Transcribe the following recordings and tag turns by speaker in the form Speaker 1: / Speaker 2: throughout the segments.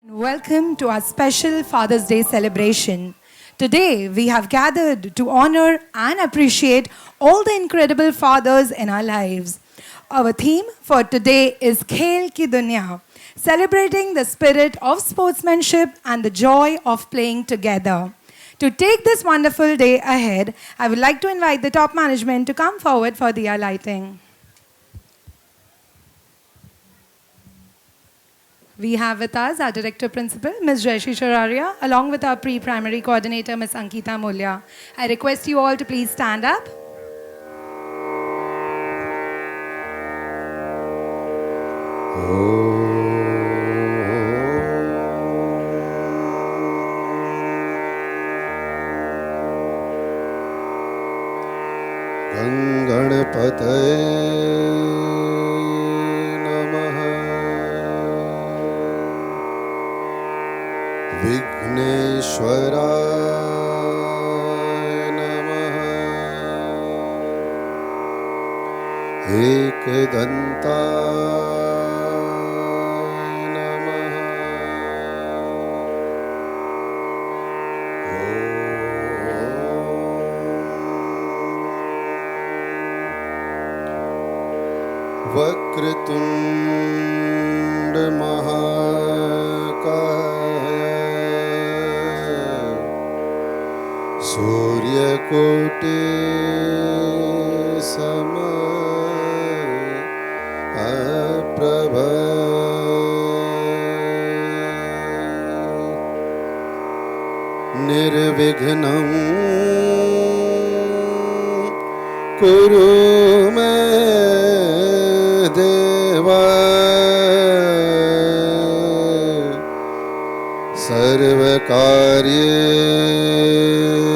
Speaker 1: Welcome to our special Father's Day celebration. Today, we have gathered to honor and appreciate all the incredible fathers in our lives. Our theme for today is Khel Ki Dunya, celebrating the spirit of sportsmanship and the joy of playing together. To take this wonderful day ahead, I would like to invite the top management to come forward for the lighting. We have with us our Director Principal, Ms. Jayashree Shararia, along with our Pre-Primary Coordinator, Ms. Ankita Mulya. I request you all to please stand up.
Speaker 2: गणपतये नमः विघ्नेश्वराय नमः एकदन्ताय नमः वक्रतुंड महाकाय सूर्यकोटि सम अप्रभ निर्विघ्नं कुरु मे देवा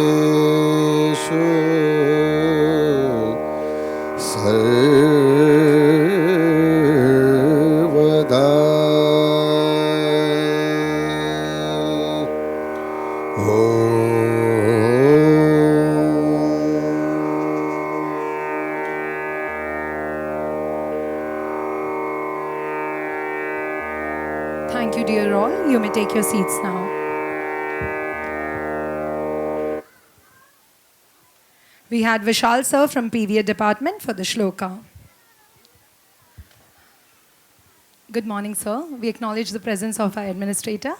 Speaker 2: सर्वकार्येषु सर्वदा
Speaker 1: Thank you, dear all. You may take your seats now. We had Vishal sir from PVA department for the shloka. Good morning, sir. We acknowledge the presence of our administrator.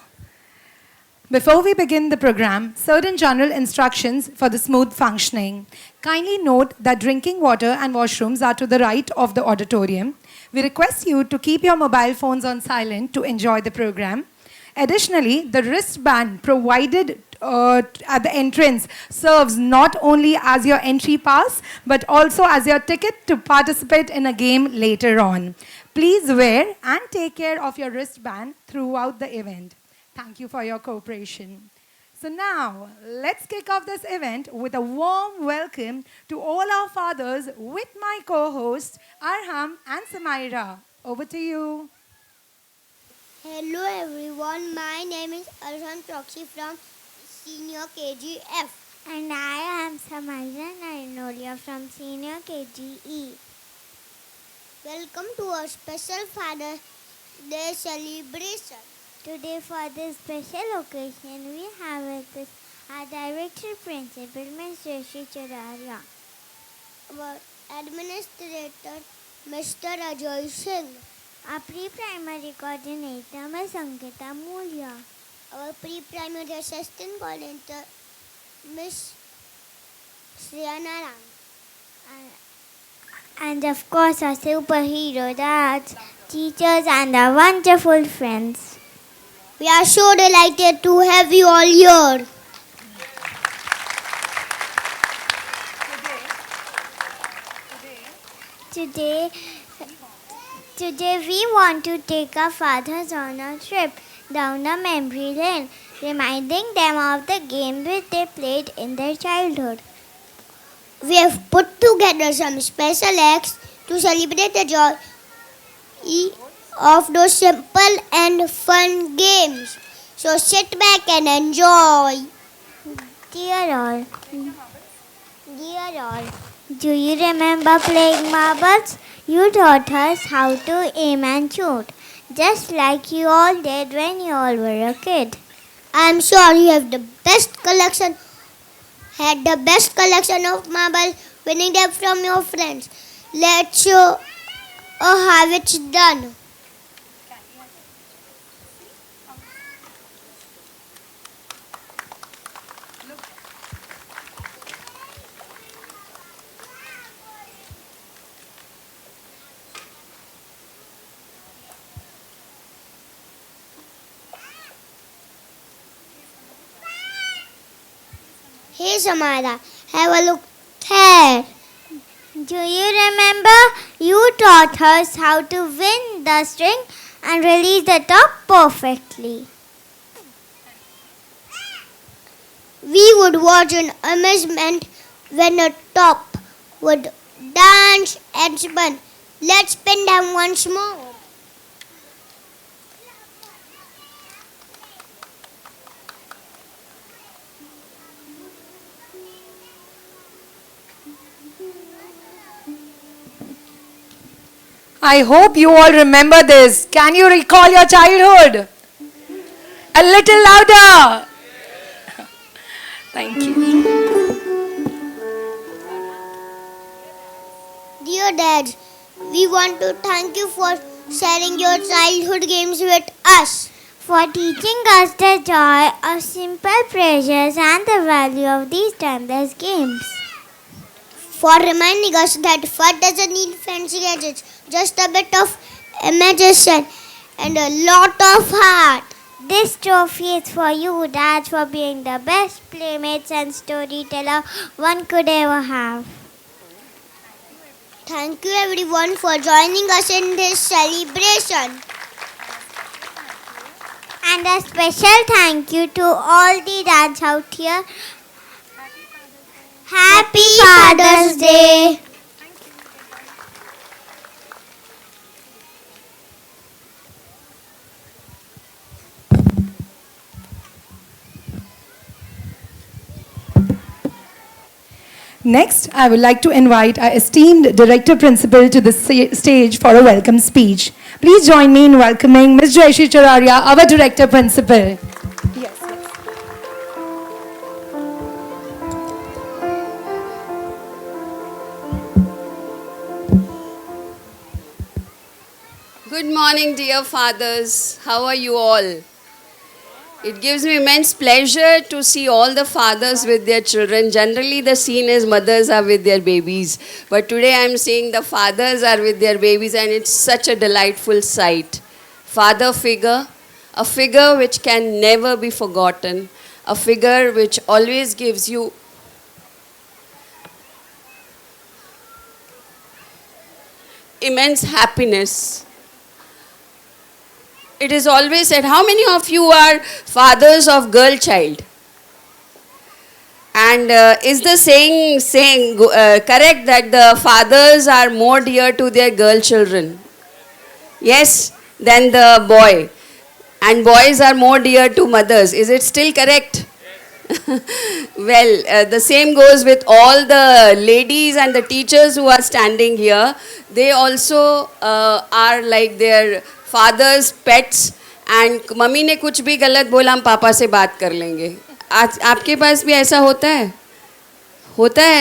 Speaker 1: Before we begin the program, certain general instructions for the smooth functioning. Kindly note that drinking water and washrooms are to the right of the auditorium. We request you to keep your mobile phones on silent to enjoy the program. Additionally, the wristband provided at the entrance serves not only as your entry pass, but also as your ticket to participate in a game later on. Please wear and take care of your wristband throughout the event. Thank you for your cooperation. So now, let's kick off this event with a warm welcome to all our fathers with my co-hosts, Arham and Samaira. Over to you.
Speaker 3: Hello everyone, my name is Arhan Proxy from Senior KGF.
Speaker 4: And I am Samaira Narinolia from Senior KGE.
Speaker 3: Welcome to our special Father's Day celebration.
Speaker 4: Today for this special occasion, we have with us our Director Principal, Ms. Jayashree Chararia.
Speaker 3: Our Administrator, Mr. Ajay Singh.
Speaker 4: Our Pre-Primary Coordinator, Ms. Ankita Mulya.
Speaker 3: Our Pre-Primary Assistant Coordinator, Ms. Sriyana Ram.
Speaker 4: And of course, our superhero dads, teachers, and our wonderful friends.
Speaker 3: We are so delighted to have you all here.
Speaker 4: Today we want to take our fathers on a trip down a memory lane, reminding them of the games which they played in their childhood.
Speaker 3: We have put together some special acts to celebrate the joy of those simple and fun games. So sit back and enjoy.
Speaker 4: Dear all, do you remember playing marbles? You taught us how to aim and shoot. just like you all did when you all were a kid.
Speaker 3: I'm sure you have the best collection, had the best collection of marbles, winning them from your friends. Let's show how it's done. Hey Samara, have a look there.
Speaker 4: Do you remember? You taught us how to win the string and release the top perfectly.
Speaker 3: We would watch in amazement when a top would dance and spin. Let's spin them once more.
Speaker 1: I hope you all remember this. Can you recall your childhood? A little louder. Thank you.
Speaker 3: Dear Dad, we want to thank you for sharing your childhood games with us.
Speaker 4: For teaching us the joy of simple pleasures and the value of these timeless games.
Speaker 3: For reminding us that fun doesn't need fancy gadgets, just a bit of imagination and a lot of heart.
Speaker 4: This trophy is for you, Dad, for being the best playmates and storyteller one could ever have.
Speaker 3: Thank you everyone for joining us in this celebration.
Speaker 4: And a special thank you to all the dads out here.
Speaker 3: Happy Father's Day!
Speaker 1: Next, I would like to invite our esteemed Director Principal to the stage for a welcome speech. Please join me in welcoming Ms. Jayashree Chararia, our Director Principal. Yes.
Speaker 5: Good morning, dear fathers. How are you all? It gives me immense pleasure to see all the fathers with their children. Generally, the scene is mothers are with their babies. But today I am seeing the fathers are with their babies, and it's such a delightful sight. Father figure, a figure which can never be forgotten, a figure which always gives you immense happiness. It is always said, how many of you are fathers of girl child? And is the saying correct that the fathers are more dear to their girl children? Yes, than the boy. And boys are more dear to mothers. Is it still correct? Well, the same goes with all the ladies and the teachers who are standing here. They also are like their fathers, pets, and mummy ने कुछ भी गलत बोला हम पापा से बात कर लेंगे. आज आपके पास भी ऐसा होता है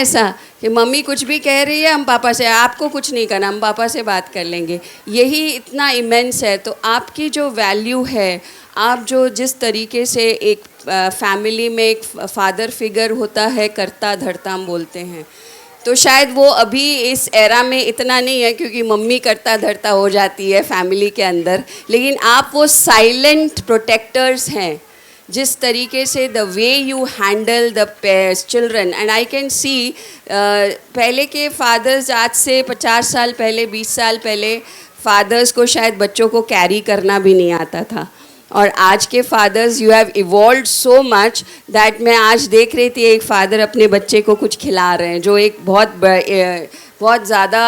Speaker 5: ऐसा कि मम्मी कुछ भी कह रही है हम पापा से, आपको कुछ नहीं करना हम पापा से बात कर लेंगे. यही इतना इमेंस है. तो आपकी जो वैल्यू है, आप जो जिस तरीके से एक फैमिली में एक फादर फिगर होता है, करता धरता हम बोलते हैं, तो शायद वो अभी इस एरा में इतना नहीं है क्योंकि मम्मी करता धरता हो जाती है फैमिली के अंदर, लेकिन आप वो साइलेंट प्रोटेक्टर्स हैं. जिस तरीके से the way you handle the children, and I can see पहले के फादर्स, आज से 50 साल पहले, 20 साल पहले फादर्स को शायद बच्चों को कैरी करना भी नहीं आता था. और आज के fathers, you have evolved so much that मैं आज देख रही थी एक फादर अपने बच्चे को कुछ खिला रहे हैं जो एक बहुत ज़्यादा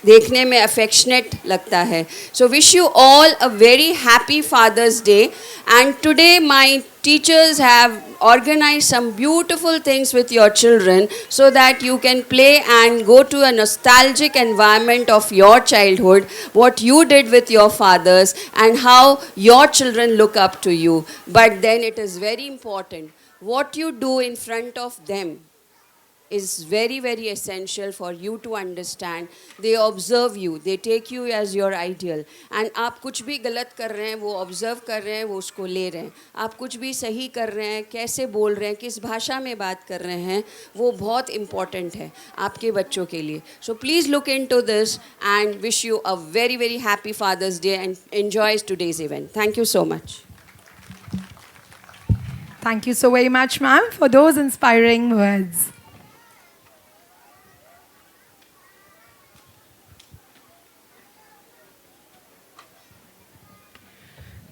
Speaker 5: देखने में अफेक्शनेट लगता है. So wish you all a very happy Father's Day. And today my teachers have organize some beautiful things with your children so that you can play and go to a nostalgic environment of your childhood, what you did with your fathers, and how your children look up to you. But then it is very important what you do in front of them is very, very essential for you to understand. They observe you, they take you as your ideal. And आप कुछ भी गलत कर रहे हैं वो observe कर रहे हैं, वो उसको ले रहे हैं. आप कुछ भी सही कर रहे हैं, कैसे बोल रहे हैं, किस भाषा में बात कर रहे हैं, वो बहुत important है आपके बच्चों के लिए. So please look into this and wish you a very, very happy Father's Day and enjoy today's event. Thank you so much.
Speaker 1: Thank you so very much, ma'am, for those inspiring words.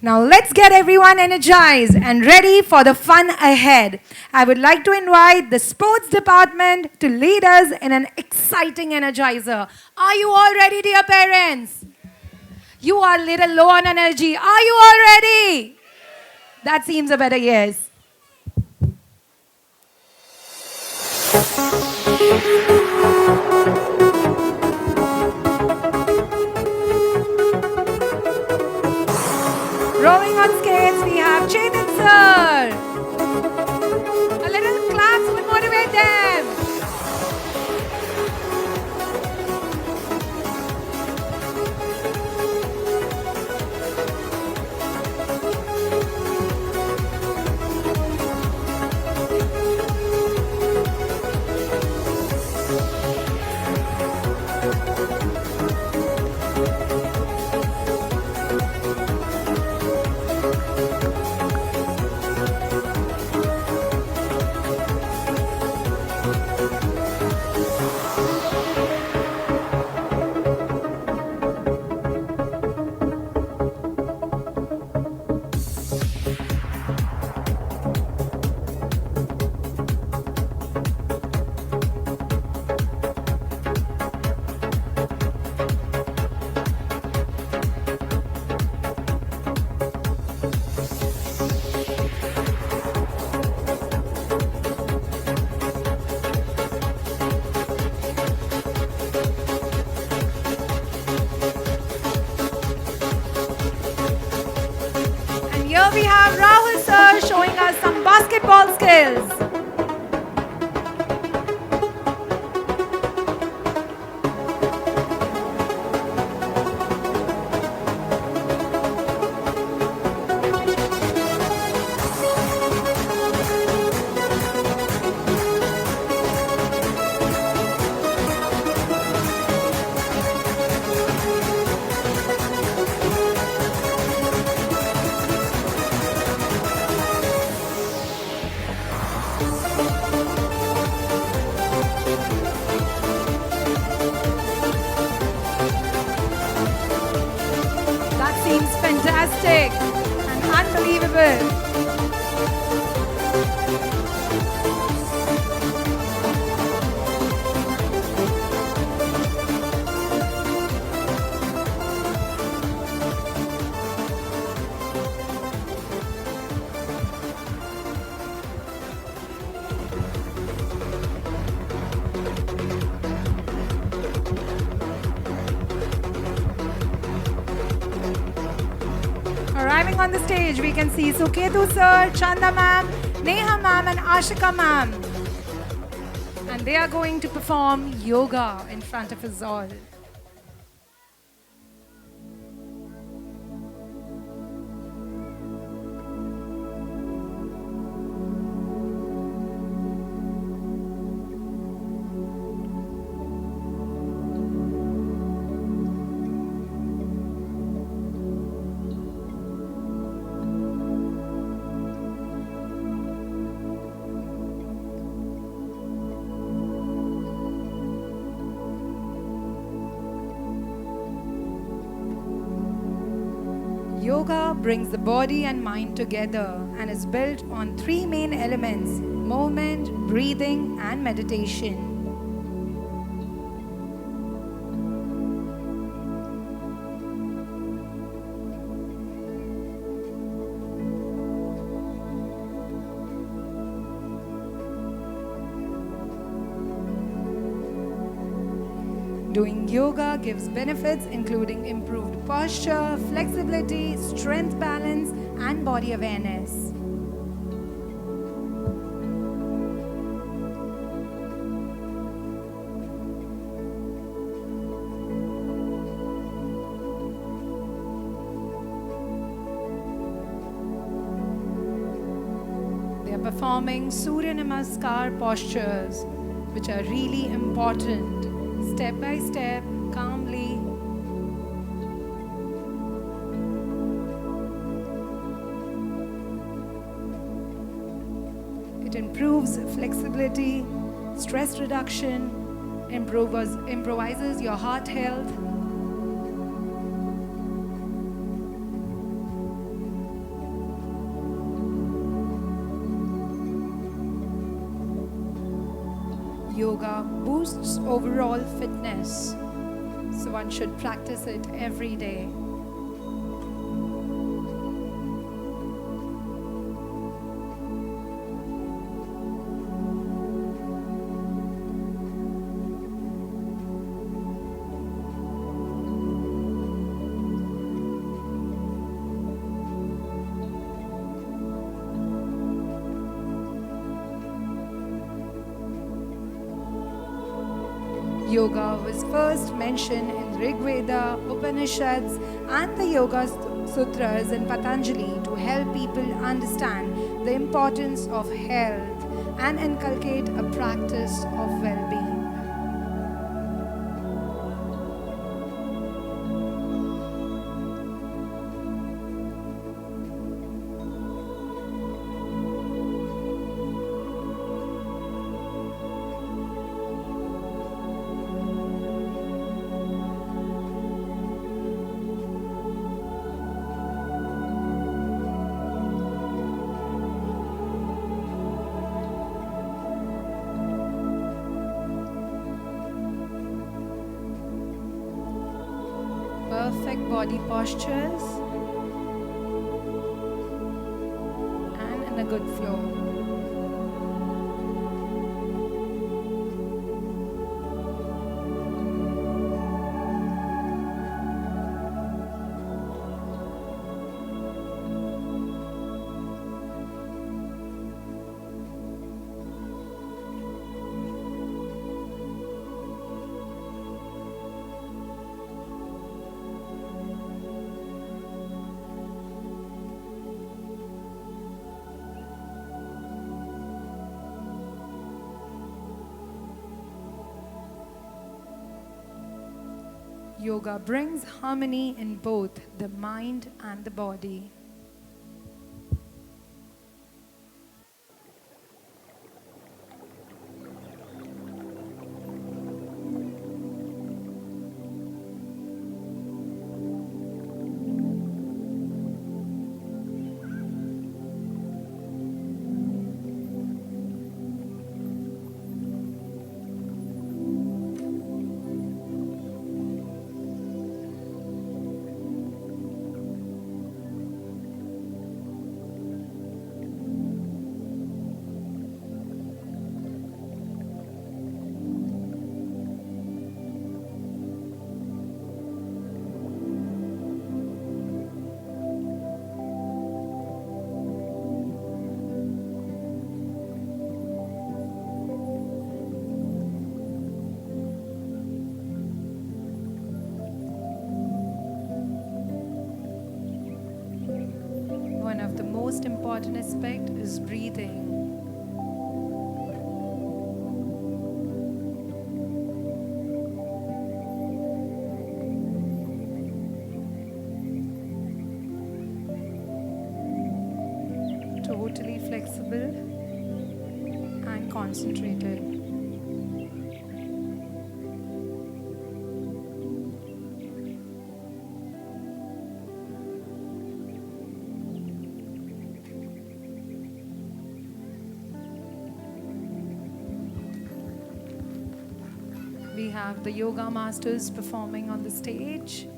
Speaker 1: Now let's get everyone energized and ready for the fun ahead. I would like to invite the sports department to lead us in an exciting energizer. Are you all ready, dear parents? You are a little low on energy. Are you all ready? That seems a better yes. Rolling on skates, we have Chetan sir. A little claps would motivate them. Here we have Rahul sir showing us some basketball skills. That seems fantastic and unbelievable. Arriving on the stage, we can see Suketu sir, Chanda ma'am, Neha ma'am and Ashika ma'am. And they are going to perform yoga in front of us all. Yoga brings the body and mind together and is built on three main elements: movement, breathing, and meditation. Doing yoga gives benefits including improved posture, flexibility, strength balance, and body awareness. They are performing Surya Namaskar postures, which are really important. Step by step, calmly. It improves flexibility, stress reduction, improvises your heart health. Yoga boosts overall fitness, so one should practice it every day. Yoga was first mentioned in Rig Veda, Upanishads, and the Yoga Sutras in Patanjali to help people understand the importance of health and inculcate a practice of well-being. Perfect body postures and in a good flow. Yoga brings harmony in both the mind and the body. One of the most important aspects is breathing. Totally flexible and concentrated. We have the yoga masters performing on the stage.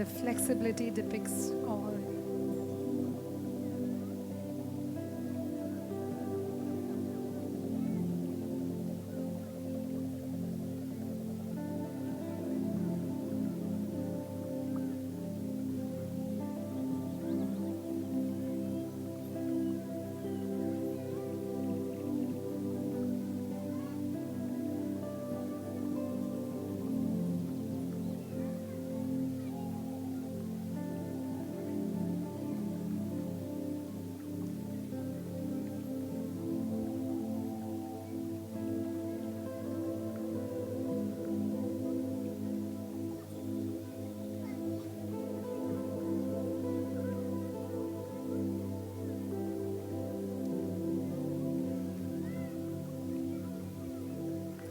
Speaker 1: The flexibility depicts all.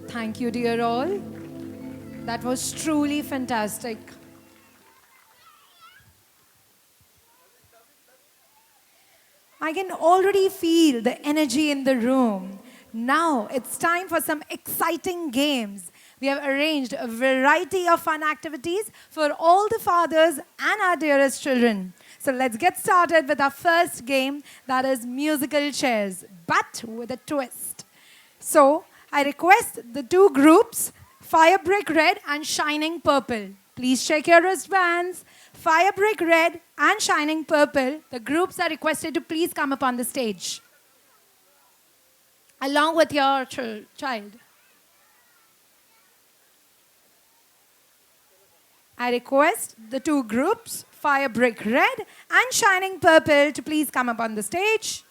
Speaker 1: Thank you, dear all. That was truly fantastic. I can already feel the energy in the room. Now it's time for some exciting games. We have arranged a variety of fun activities for all the fathers and our dearest children. So let's get started with our first game, that is musical chairs, but with a twist. So I request the two groups, Fire Brick Red and Shining Purple. Please check your wristbands. Fire Brick Red and Shining Purple, the groups are requested to please come up on the stage along with your child. I request the two groups, Fire Brick Red and Shining Purple, to please come up on the stage.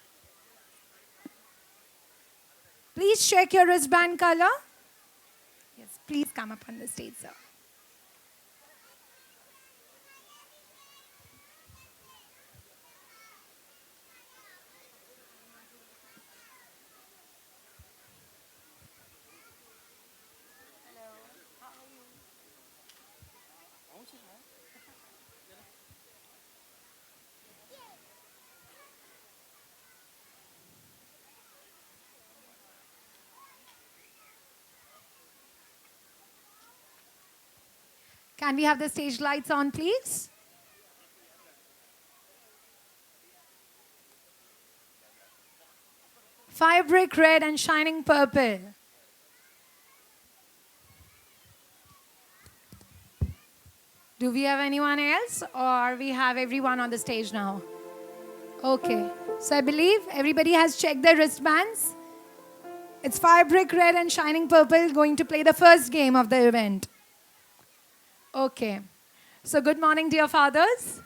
Speaker 1: Please check your wristband color. Yes, please come up on the stage, sir. Can we have the stage lights on, please? Fire Brick Red and Shining Purple. Do we have anyone else, or we have everyone on the stage now? Okay. So I believe everybody has checked their wristbands. It's Fire Brick Red and Shining Purple going to play the first game of the event. Okay. So good morning, dear fathers.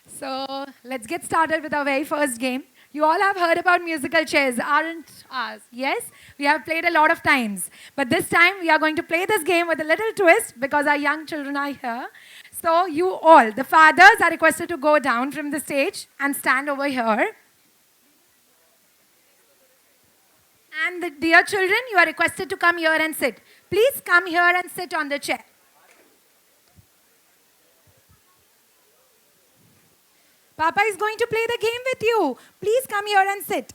Speaker 1: So let's get started with our very first game. You all have heard about musical chairs, aren't us? Yes? We have played a lot of times. But this time we are going to play this game with a little twist because our young children are here. So you all, the fathers, are requested to go down from the stage and stand over here. And the dear children, you are requested to come here and sit. Please come here and sit on the chair. Papa is going to play the game with you. Please come here and sit.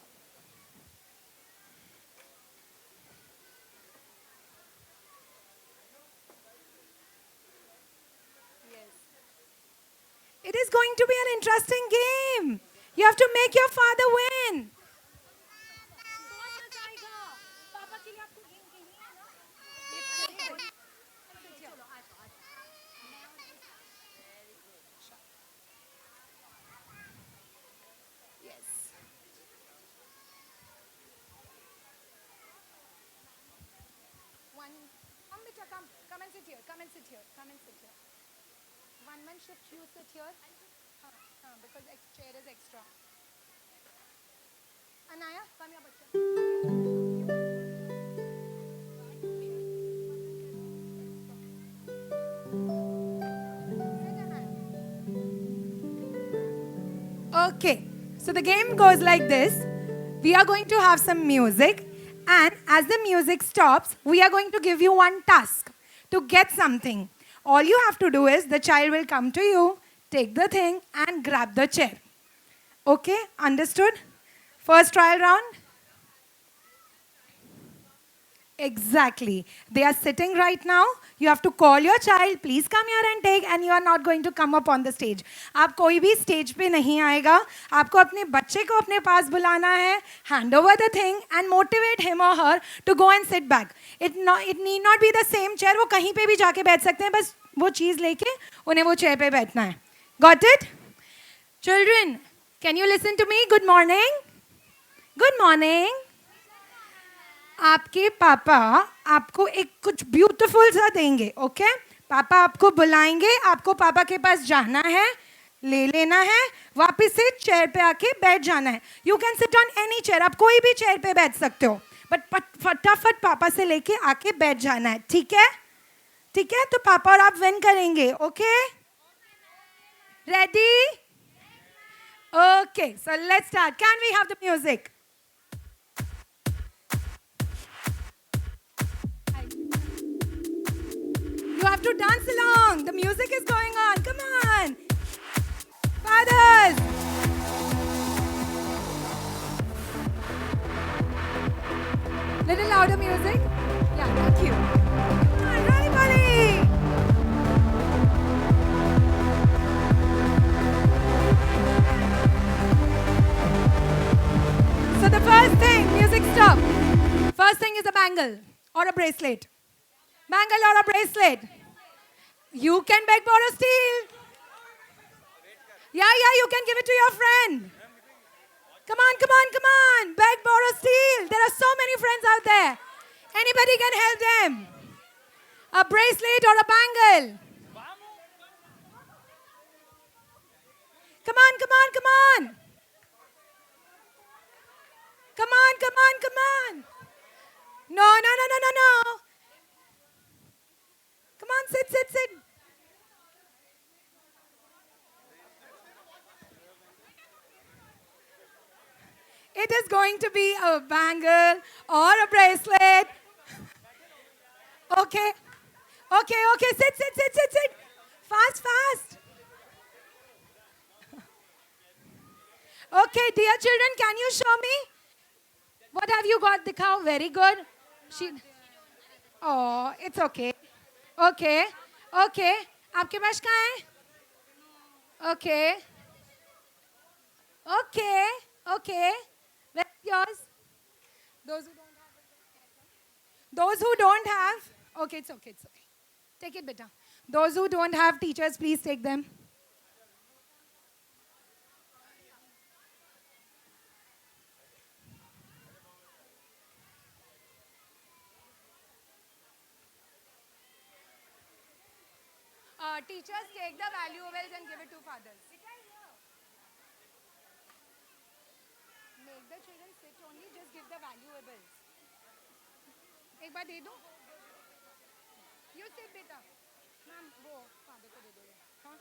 Speaker 1: It is going to be an interesting game. You have to make your father win. Come and sit here. Come and sit here. Come and sit here. One shift, you sit here. Because chair is extra. Anaya, come here, bacha. Okay, so the game goes like this. We are going to have some music, and as the music stops, we are going to give you one task to get something. All you have to do is the child will come to you, take the thing, and grab the chair. Okay, understood? First trial round. Exactly. They are sitting right now. You have to call your child, please come here and take, and you are not going to come up on the stage. आप कोई भी stage पे नहीं आएगा. आपको अपने बच्चे को अपने पास बुलाना है, hand over the thing and motivate him or her to go and sit back. It need not be the same chair. वो कहीं पे भी जाके बैठ सकते हैं, बस वो चीज़ लेके उन्हें वो chair पे बैठना है. Got it? Children, can you listen to me? Good morning. Good morning. आपके पापा आपको एक कुछ ब्यूटीफुल सा देंगे, ओके? पापा आपको बुलाएंगे, आपको पापा के पास जाना है, ले लेना है, वापस से चेयर पे आके बैठ जाना है. You can sit on any chair, आप कोई भी चेयर पे बैठ सकते हो, बट फटाफट पापा से लेके आके बैठ जाना है, ठीक है? ठीक है, तो पापा और आप विन करेंगे, okay? Ready? Okay, so let's start. Can we have the music? You have to dance along. The music is going on. Come on. Fathers. Little louder music. Yeah, thank you. Come on, Rani Bali. So the first thing, music stop. First thing is a bangle or a bracelet. Bangle or a bracelet. You can beg borrow steal. Yeah, you can give it to your friend. Come on, come on, come on. Beg borrow steal. There are so many friends out there. Anybody can help them. A bracelet or a bangle. Come on, come on, come on. Come on, come on, come on. No, no, no, no, no, no. Come on, sit, sit, sit. It is going to be a bangle or a bracelet. Okay. Okay, okay. Sit, sit, sit, sit, sit. Fast, fast. Okay, dear children, can you show me? What have you got, Dikhao? Very good. Oh, it's okay. Okay, okay. आपके पास कहाँ है? Okay. Okay, okay. Where's yours? Those who don't have. Those who don't have. Okay, it's okay, it's okay. Take it, beta. Those who don't have teachers, please take them. Teachers, take the valuables and give it to fathers. Make the children sit only, just give the valuables. एक बार दे दो. You sit, beta. Ma'am, वो father को दे दो. हाँ?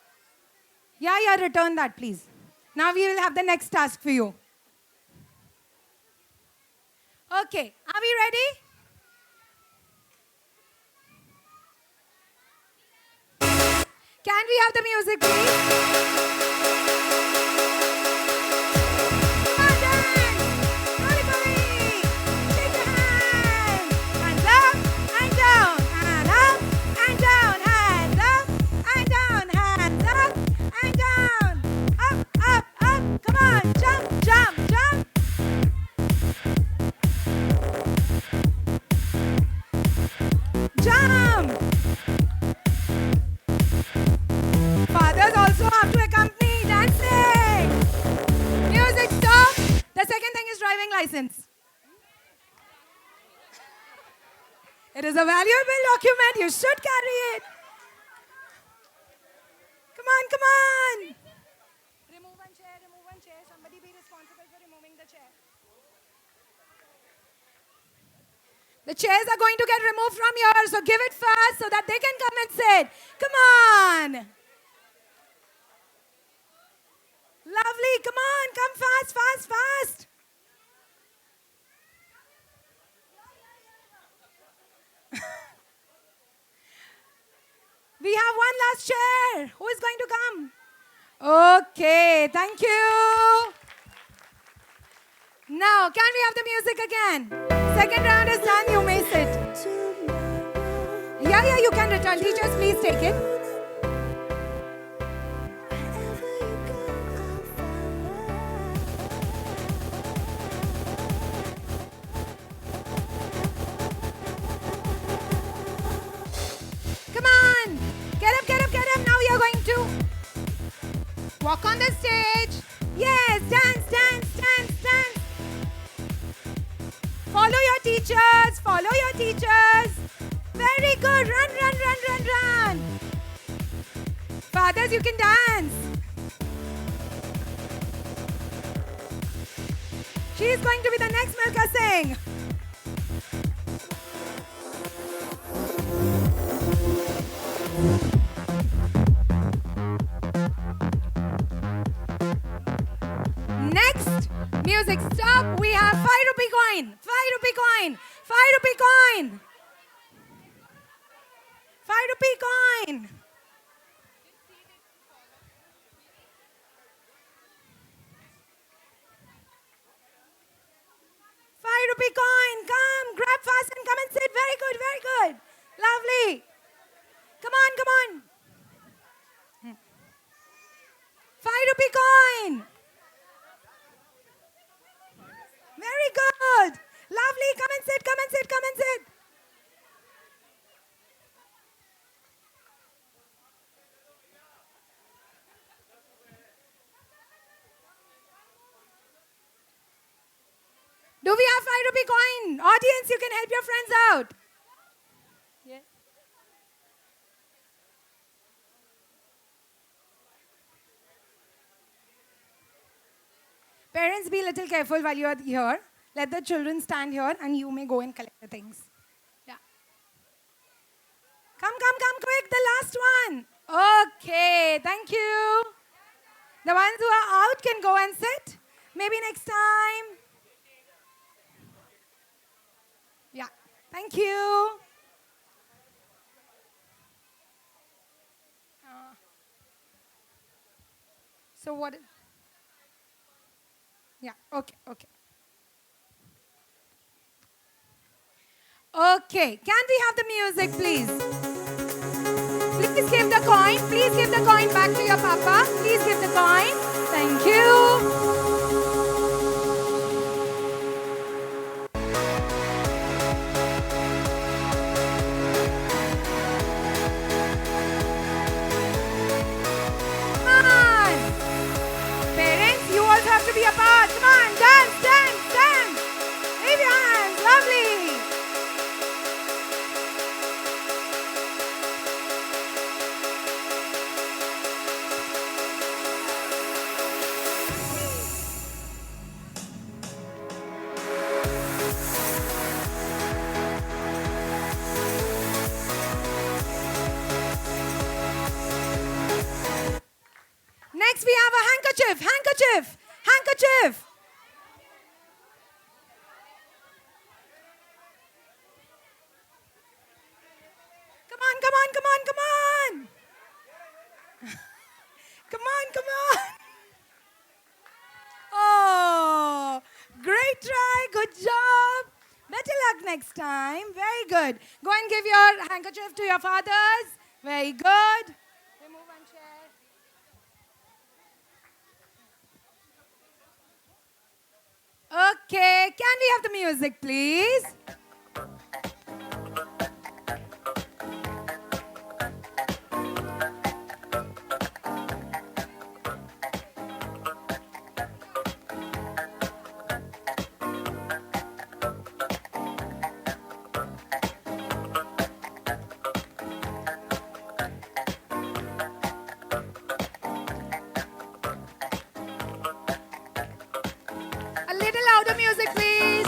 Speaker 1: Yeah, return that, please. Now we will have the next task for you. Okay, are we ready? Can we have the music, please? Fathers also have to accompany dancing. Music stop. The second thing is driving license. It is a valuable document. You should carry it. Come on, come on. Remove one chair, remove one chair. Somebody be responsible for removing the chair. The chairs are going to get removed from here, so give it fast so that they can come and sit. Come on. Lovely, come on, come fast, fast, fast. We have one last chair. Who is going to come? Okay, thank you. Now, can we have the music again? Second round is done. You may sit. Yeah, you can return. Teachers, please take it. Come on. Get up, get up, get up. Now we are going to walk on the stage. Yes, dance, dance, dance, dance. Follow your teachers, follow your teachers. Very good. Run, run, run, run, run. Fathers, you can dance. She's going to be the next Milka Singh. Next, music stop. We have 5 rupee coin. 5 rupee coin. 5 rupee coin. 5 rupee coin. ₹5 coin. Come, grab fast and come and sit. Very good, very good. Lovely. Come on, come on. 5 rupee coin. Very good. Lovely. Come and sit, come and sit, come and sit. Do we have 5 rupee coin? Audience, you can help your friends out. Yes. Parents, be a little careful while you are here. Let the children stand here and you may go and collect the things. Yeah. Come, come, come quick, the last one. Okay, thank you. The ones who are out can go and sit. Maybe next time. Yeah, thank you. So what? Yeah, okay, okay. Okay, can we have the music, please? Please give the coin. Please give the coin back to your papa. Please give the coin. Thank you. Have to be a part. Come on, dance, dance, dance. Wave your hands. Lovely. Next, we have a handkerchief. Handkerchief. Handkerchief. Come on, come on, come on, come on. Come on, come on. Oh, great try. Good job. Better luck next time. Very good. Go and give your handkerchief to your fathers. Very good. Remove one chair. Okay, can we have the music, please? Louder music, please.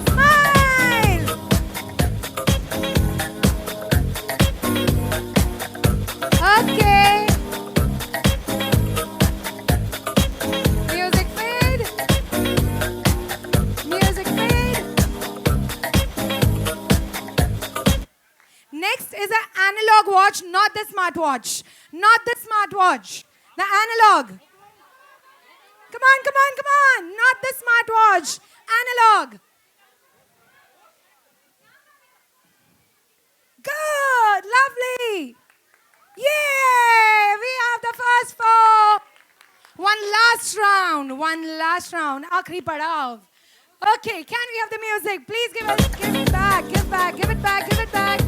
Speaker 1: Smile. Okay. Music fade. Music fade. Next is an analog watch, not the smartwatch. Not the smartwatch. The analog. Come on, come on, come on. Not the smartwatch. Analog. Good. Lovely. Yay! We have the first four. One last round. One last round. Akhri padav. Okay, can we have the music? Please give it back, give back, give it back, give it back.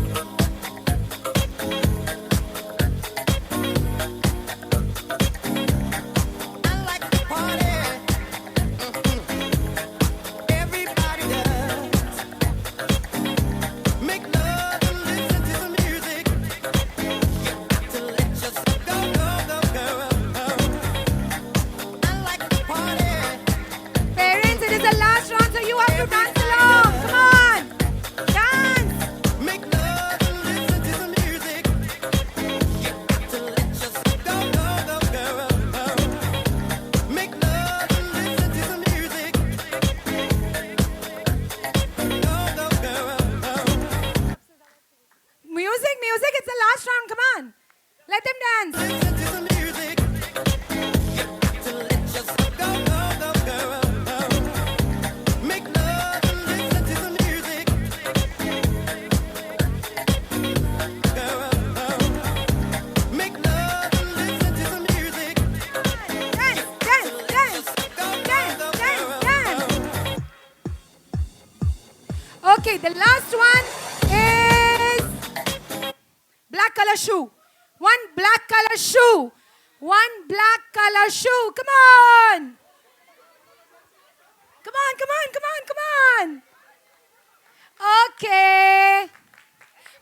Speaker 1: Parents, it is the last round, so you have to dance along. Come on. Dance. Music, music, it's the last round. Come on. Let them dance. Dance, dance, dance, dance, dance, dance. Okay, the last one is black color shoe. One black color shoe. One black color shoe. Come on. Come on, come on, come on, come on. Okay.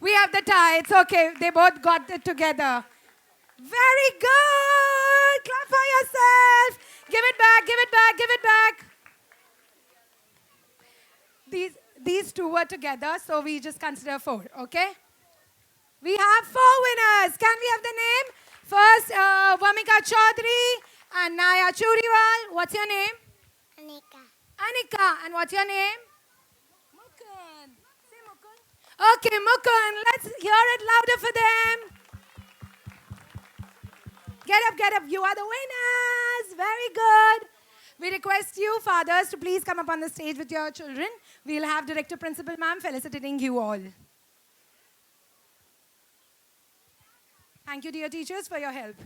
Speaker 1: We have the tie. It's okay. They both got it together. Very good. Clap for yourself. Give it back, give it back, give it back. These two were together, so we just consider four, okay? We have four winners. Can we have the name? First, Vamika Chaudhary and Naya Churiwal. What's your name?
Speaker 3: Anika.
Speaker 1: Anika. And what's your name? Mukund. Say Mukund. Okay, Mukund. Let's hear it louder for them. Get up, get up. You are the winners. Very good. We request you, fathers, to please come up on the stage with your children. We'll have Director Principal Ma'am felicitating you all. Thank you, dear teachers, for your help.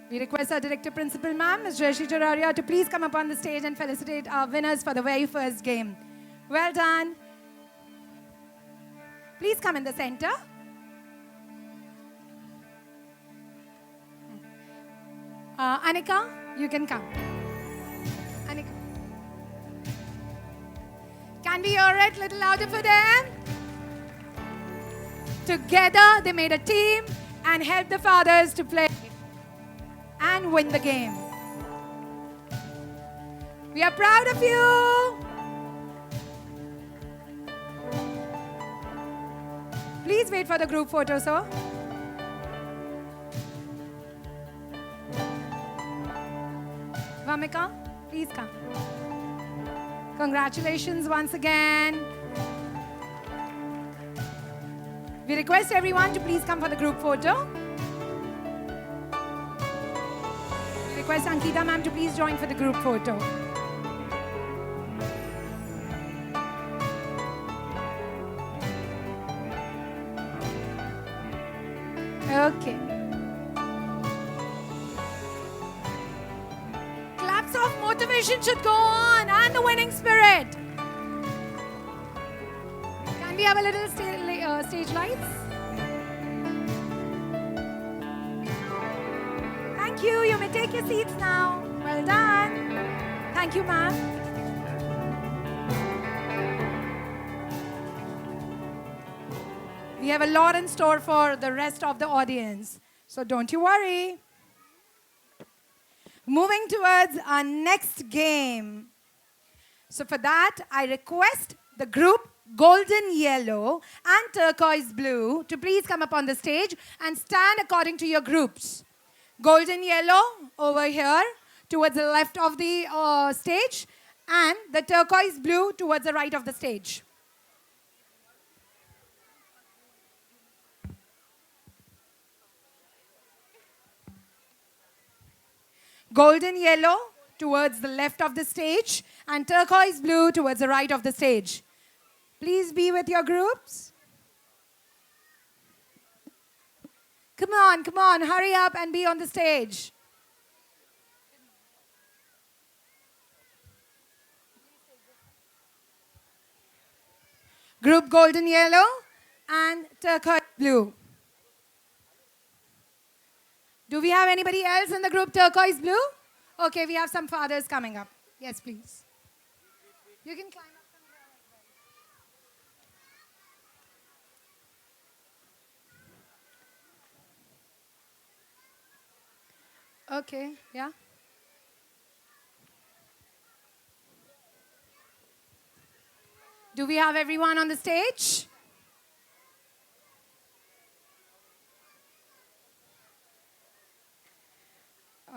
Speaker 1: We request our Director Principal Ma'am, Ms. Jayashi Jararia, to please come up on the stage and felicitate our winners for the very first game. Well done. Please come in the center. Anika, you can come. Anika. Can we hear it a little louder for them? Together, they made a team and helped the fathers to play and win the game. We are proud of you. Please wait for the group photo, sir. Vamika, please come. Congratulations once again. We request everyone to please come for the group photo. We request Ankita ma'am to please join for the group photo. Okay. Claps of motivation should go on and the winning spirit. Can we have a little stage lights? Thank you. You may take your seats now. Well done. Thank you, ma'am. We have a lot in store for the rest of the audience, so don't you worry. Moving towards our next game. So for that, I request the group Golden Yellow and Turquoise Blue to please come up on the stage and stand according to your groups. Golden Yellow over here towards the left of the stage, and the Turquoise Blue towards the right of the stage. golden yellow towards the left of the stage, and turquoise blue towards the right of the stage. Please be with your groups. Come on, hurry up and be on the stage. Group golden yellow and turquoise blue. Do we have anybody else in the group turquoise blue? Okay, we have some fathers coming up. Yes, please. You can climb up from here as well. Okay, yeah. Do we have everyone on the stage?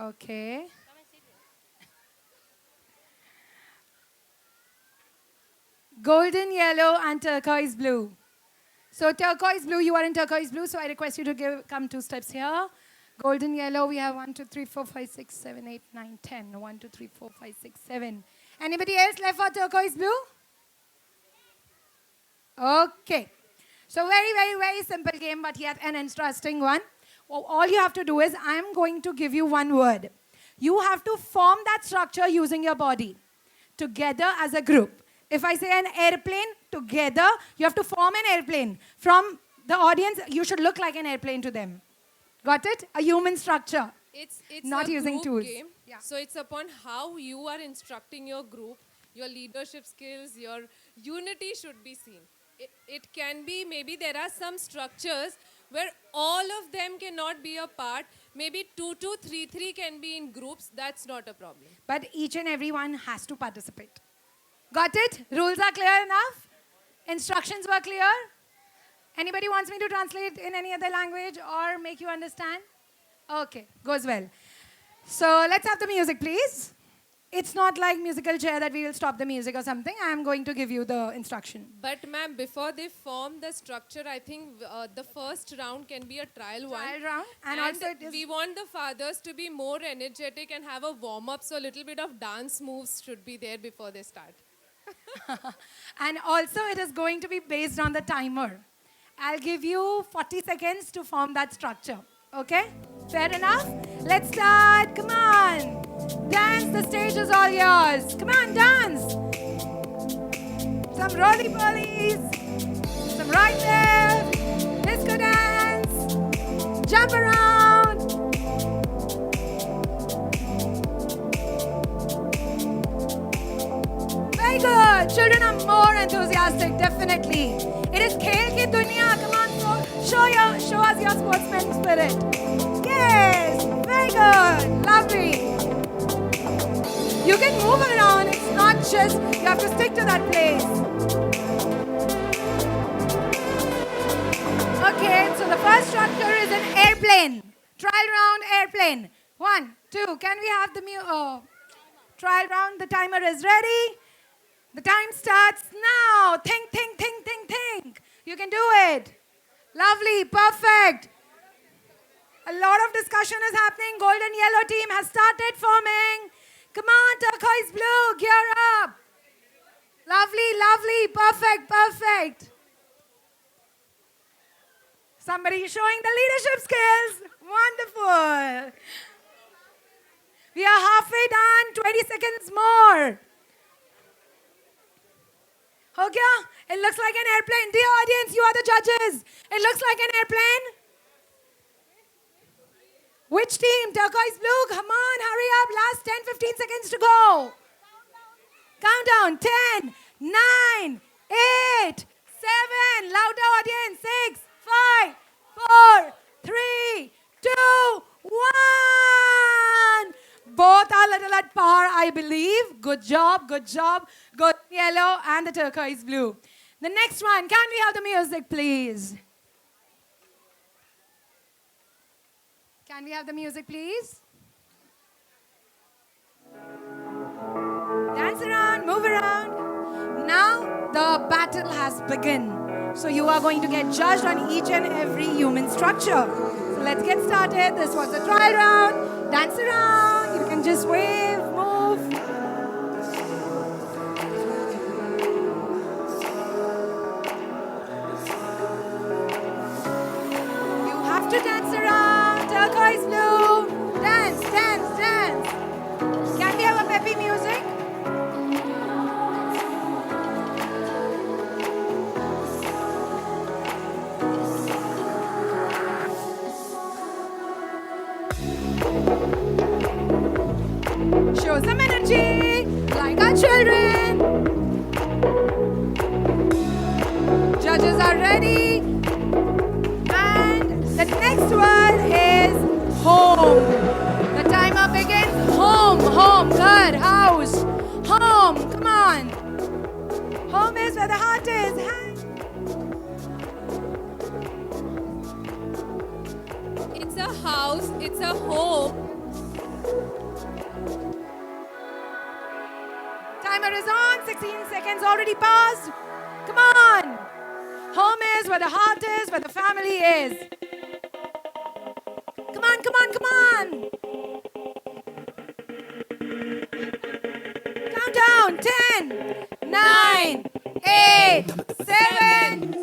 Speaker 1: Okay. Golden yellow and turquoise blue. So turquoise blue, you are in turquoise blue, so I request you to come 2 steps here. Golden yellow, we have 1, 2, 3, 4, 5, 6, 7, 8, 9, 10. 1, 2, 3, 4, 5, 6, 7. Anybody else left for turquoise blue? Okay. So very simple game, but yet an interesting one. All you have to do is, I am going to give you one word. You have to form that structure using your body together as a group. If I say an airplane, together, you have to form an airplane. From the audience, you should look like an airplane to them. Got it? A human structure.
Speaker 6: It's
Speaker 1: Not
Speaker 6: a
Speaker 1: using
Speaker 6: group
Speaker 1: tools.
Speaker 6: game.
Speaker 1: Yeah.
Speaker 6: So it's upon how you are instructing your group, your leadership skills, your unity should be seen. It can be, maybe there are some structures where all of them cannot be a part. Maybe 2, 2, 3, 3 can be in groups. That's not a problem.
Speaker 1: But each and everyone has to participate. Got it? Rules are clear enough? Instructions were clear? Anybody wants me to translate in any other language or make you understand? Okay, goes well. So let's have the music, please. It's not like musical chair that we will stop the music or something. I am going to give you the instruction.
Speaker 6: But ma'am, before they form the structure, I think the first round can be a trial one.
Speaker 1: Trial round. And also it is
Speaker 6: we want the fathers to be more energetic and have a warm-up, so a little bit of dance moves should be there before they start.
Speaker 1: And also it is going to be based on the timer. I'll give you 40 seconds to form that structure. Okay? Fair enough? Let's start. Come on. Dance. The stage is all yours. Come on, dance. Some roly-polies. Some right left. Disco dance. Jump around. Very good. Children are more enthusiastic, definitely. It is Khel Ki Duniya. Come on, show us your sportsman spirit. Yes, very good. Lovely. You can move around. It's not just, you have to stick to that place. Okay, so the first structure is an airplane. Trial round airplane. 1, 2. Can we have the trial round? The timer is ready. The time starts now. Think. You can do it. Lovely, perfect. A lot of discussion is happening. Golden yellow team has started forming. Come on, turquoise blue, gear up. Lovely, perfect. Somebody showing the leadership skills. Wonderful. We are halfway done, 20 seconds more. Okay, it looks like an airplane. Dear audience, you are the judges. It looks like an airplane. Which team? Turquoise blue. Come on, hurry up. Last 10-15 seconds to go. Countdown. 10, 9, 8, 7. Louder audience. 6, 5, 4, 3, 2, 1. Both are little at par, I believe. Good job. Good yellow and the turquoise blue. The next one. Can we have the music, please? Can we have the music, please? Dance around, move around. Now the battle has begun. So you are going to get judged on each and every human structure. So let's get started. This was the trial round. Dance around. You can just wave, move. You have to dance around, turquoise blue. Dance, dance, dance. Can we have a peppy music? Show some energy, like our children. Judges are ready. And the next word is home. The timer begins. Home, home, good, house. Home, come on. Home is where the heart is.
Speaker 6: It's a house, it's a home.
Speaker 1: Timer is on. 16 seconds already passed. Come on. Home is where the heart is, where the family is. Come on, come on, come on. Countdown. 10, 9, 8, 7,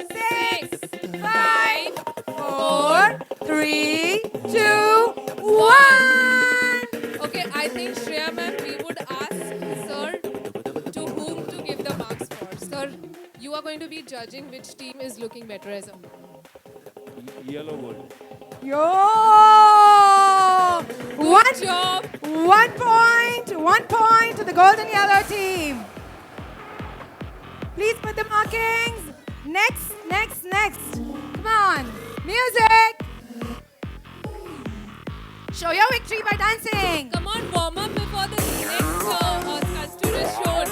Speaker 1: 6, 5, 4, 3, 2, 1.
Speaker 6: Okay, I think Shreya ma'am, we would ask sir to whom to give the marks for. Sir, you are going to be judging which team is looking better as a whole.
Speaker 7: Yellow goal.
Speaker 1: Yo!
Speaker 6: Good job.
Speaker 1: 1 point. 1 point to the golden yellow team. Please put the markings. Next, next, next. Come on. Music. Show your victory by dancing.
Speaker 6: Come on, warm up before the next sculpture is shown.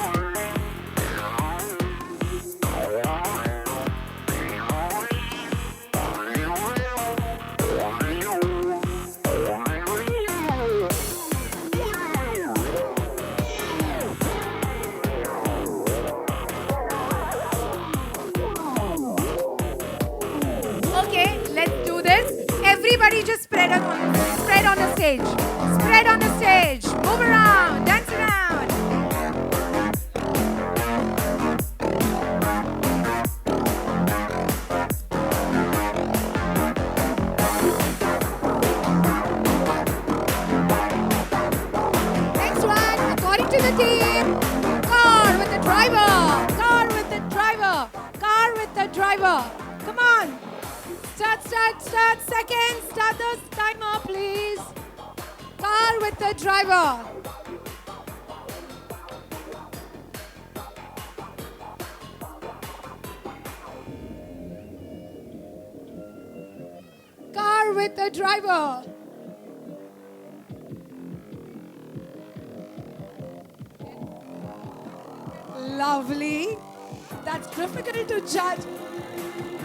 Speaker 1: Okay, let's do this. Everybody just spread on the stage. Spread on the stage. Move around. Dance around. Next one, according to the team. Car with the driver. Car with the driver. Car with the driver. Come on. Start, start, start. Seconds. Start the timer, please. Car with the driver. Car with the driver. Lovely. That's difficult to judge.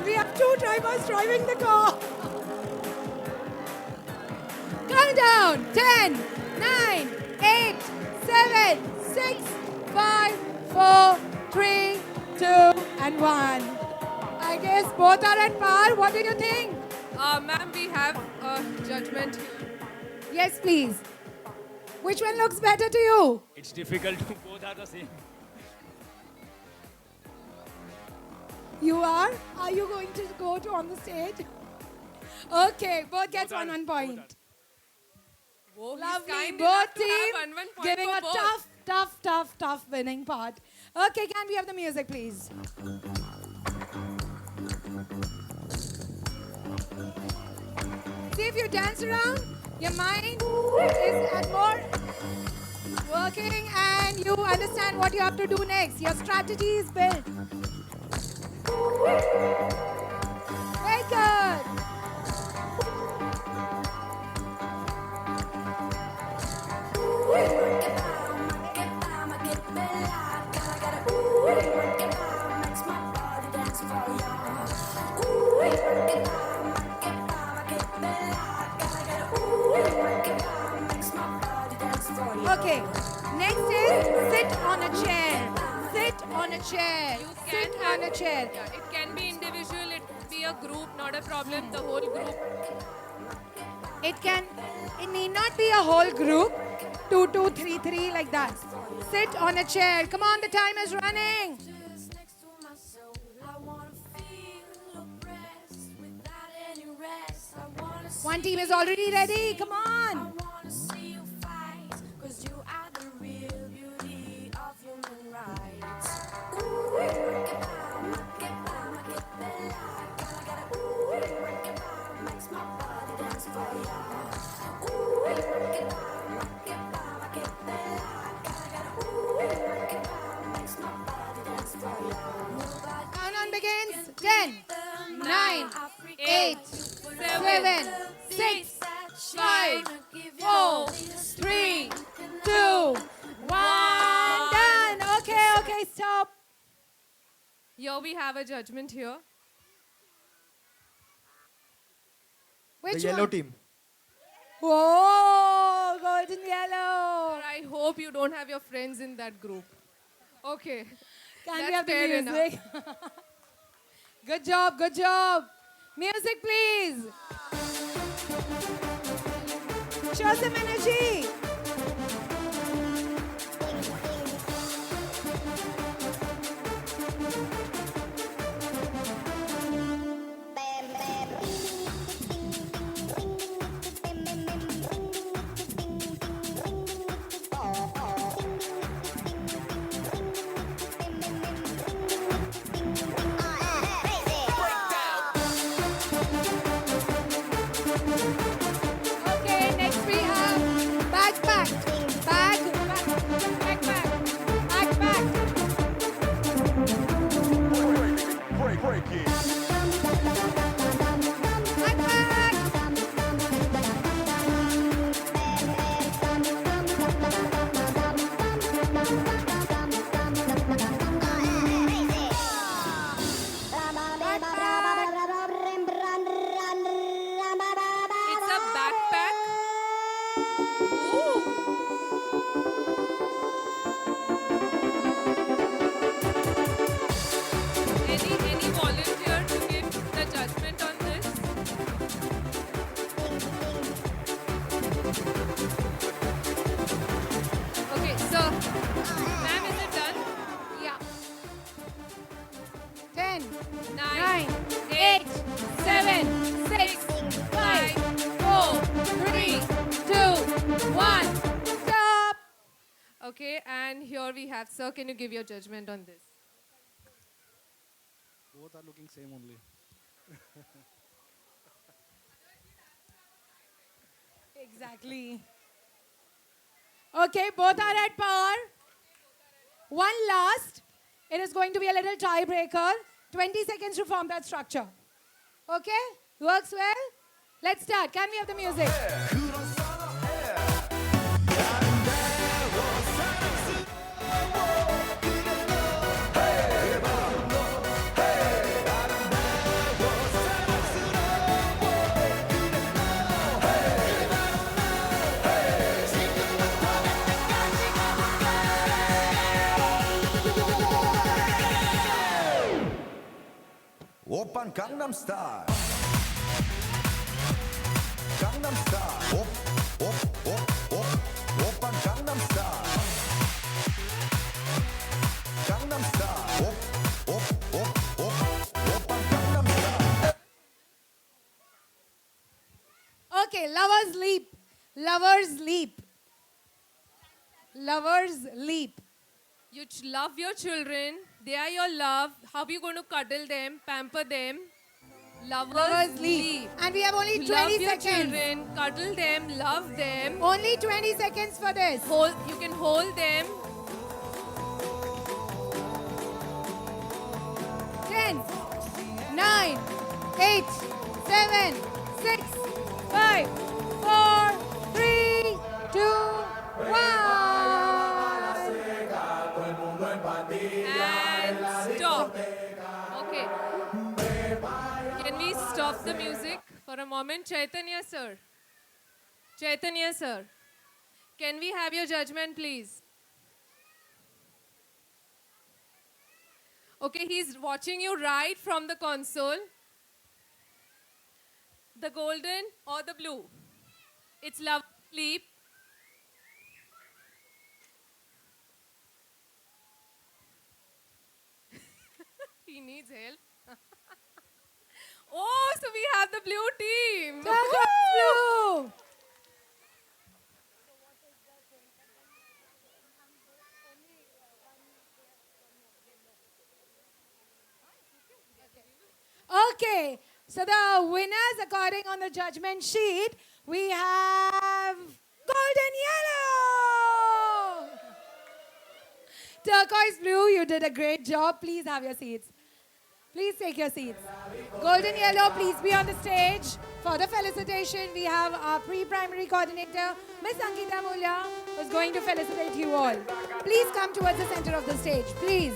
Speaker 1: We have two drivers driving the car. Countdown. 10, 9, 8, 7, 6, 5, 4, 3, 2, and 1. I guess both are at par. What do you think?
Speaker 6: Ma'am, we have a judgment here.
Speaker 1: Yes, please. Which one looks better to you?
Speaker 7: It's difficult. Both are the same.
Speaker 1: You are? Are you going to go to on the stage? Okay, both gets
Speaker 7: Both are-
Speaker 1: 1 point.
Speaker 6: Whoa, he's
Speaker 1: Lovely,
Speaker 6: kind
Speaker 1: both
Speaker 6: enough to have
Speaker 1: team
Speaker 6: 1 point
Speaker 1: giving
Speaker 6: for
Speaker 1: a
Speaker 6: both.
Speaker 1: tough winning part. Okay, can we have the music, please? See, if you dance around, your mind is at more working and you understand what you have to do next. Your strategy is built. Very good. Okay, next is sit on a chair. Sit on a chair.
Speaker 6: You
Speaker 1: Sit
Speaker 6: can
Speaker 1: on
Speaker 6: have,
Speaker 1: a chair.
Speaker 6: yeah, it can be individual, it can be a group, not a problem. The whole group.
Speaker 1: It need not be a whole group. 2, 2, 3, 3, like that. Sit on a chair. Come on, the time is running. One team is already ready. Come on. Countdown begins. 10, 9, 8, 7, 6, 5, 4, 3, 2, 1. Done. Okay, stop.
Speaker 6: Here we have a judgment here.
Speaker 1: Which
Speaker 8: The yellow
Speaker 1: one?
Speaker 8: team.
Speaker 1: Whoa, golden yellow.
Speaker 6: I hope you don't have your friends in that group. Okay.
Speaker 1: Can
Speaker 6: That's
Speaker 1: we have the
Speaker 6: fair enough.
Speaker 1: music? Good job, good job. Music, please. Show some energy. Okay, next we have backpack. Backpack. Backpack. Backpack.
Speaker 6: It's a backpack. Ooh. Any volunteer to give the judgment on this? Okay, so ma'am, is it done?
Speaker 1: Yeah. 10,
Speaker 6: 9,
Speaker 1: 8, 7, 6, 5, 4, 3, 2, 1. Stop.
Speaker 6: Okay, and here we have, sir, can you give your judgment on this?
Speaker 2: Both are looking same only.
Speaker 1: Exactly. Okay, both are at par. One last. It is going to be a little tiebreaker. 20 seconds to form that structure. Okay? Works well? Let's start. Can we have the music?
Speaker 9: Open Gangnam Style. Gangnam Style. Open Gangnam Style. Gangnam Style. Open Gangnam Style.
Speaker 1: Okay, lovers leap. Lovers leap. Lovers leap.
Speaker 6: You love your children. They are your love. How are you going to cuddle them, pamper them?
Speaker 1: Lovers leap. And we have only
Speaker 6: You
Speaker 1: 20
Speaker 6: love your
Speaker 1: seconds.
Speaker 6: children, cuddle them, love them.
Speaker 1: Only 20 seconds for this.
Speaker 6: You can hold them.
Speaker 1: 10, 9, 8, 7, 6, 5, 4, 3, 2, 1.
Speaker 6: And stop. Okay. Can we stop the music for a moment? Chaitanya sir. Chaitanya sir. Can we have your judgment, please? Okay, he's watching you right from the console. The golden or the blue? It's love sleep. needs help. Oh, so we have the blue team.
Speaker 1: Turquoise blue. Okay, so the winners, according on the judgment sheet, we have golden yellow. Turquoise blue, you did a great job. Please have your seats. Please take your seats. Golden yellow, please be on the stage. For the felicitation, we have our pre-primary coordinator, Miss Ankita Mulya, who's going to felicitate you all. Please come towards the center of the stage, please.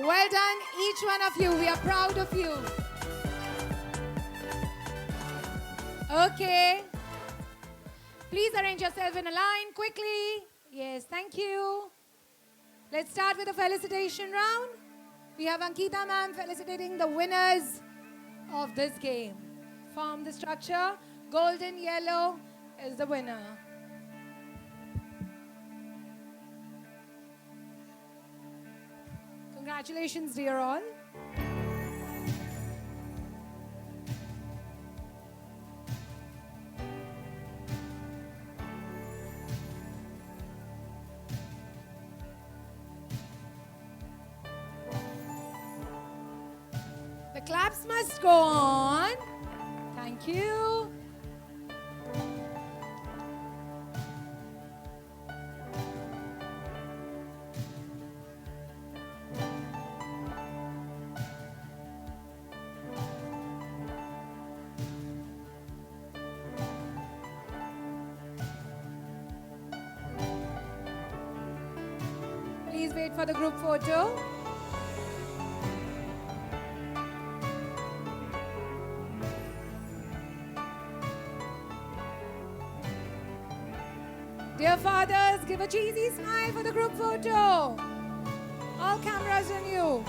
Speaker 1: Well done, each one of you. We are proud of you. Okay. Please arrange yourself in a line quickly. Yes, thank you. Let's start with the felicitation round. We have Ankita ma'am felicitating the winners of this game. Form the structure. Golden yellow is the winner. Congratulations, dear all. The claps must go on. Thank you. Please wait for the group photo. Dear fathers, give a cheesy smile for the group photo. All cameras on you.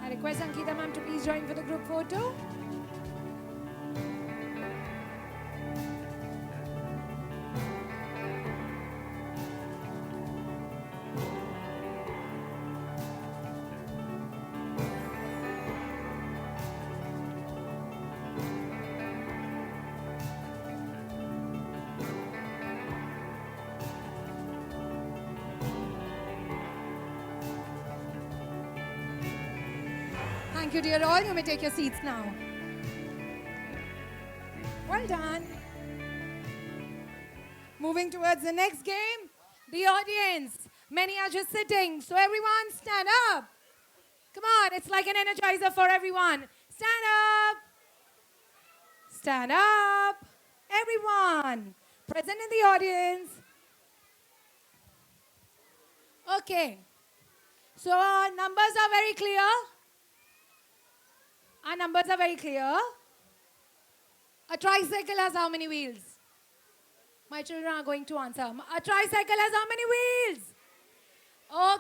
Speaker 1: I request Ankita ma'am to please join for the group photo. Thank you, dear all. You may take your seats now. Well done. Moving towards the next game, the audience. Many are just sitting, so everyone stand up. Come on, it's like an energizer for everyone. Stand up. Stand up. Everyone present in the audience. Okay. So our numbers are very clear. Our numbers are very clear. A tricycle has how many wheels? My children are going to answer. A tricycle has how many wheels?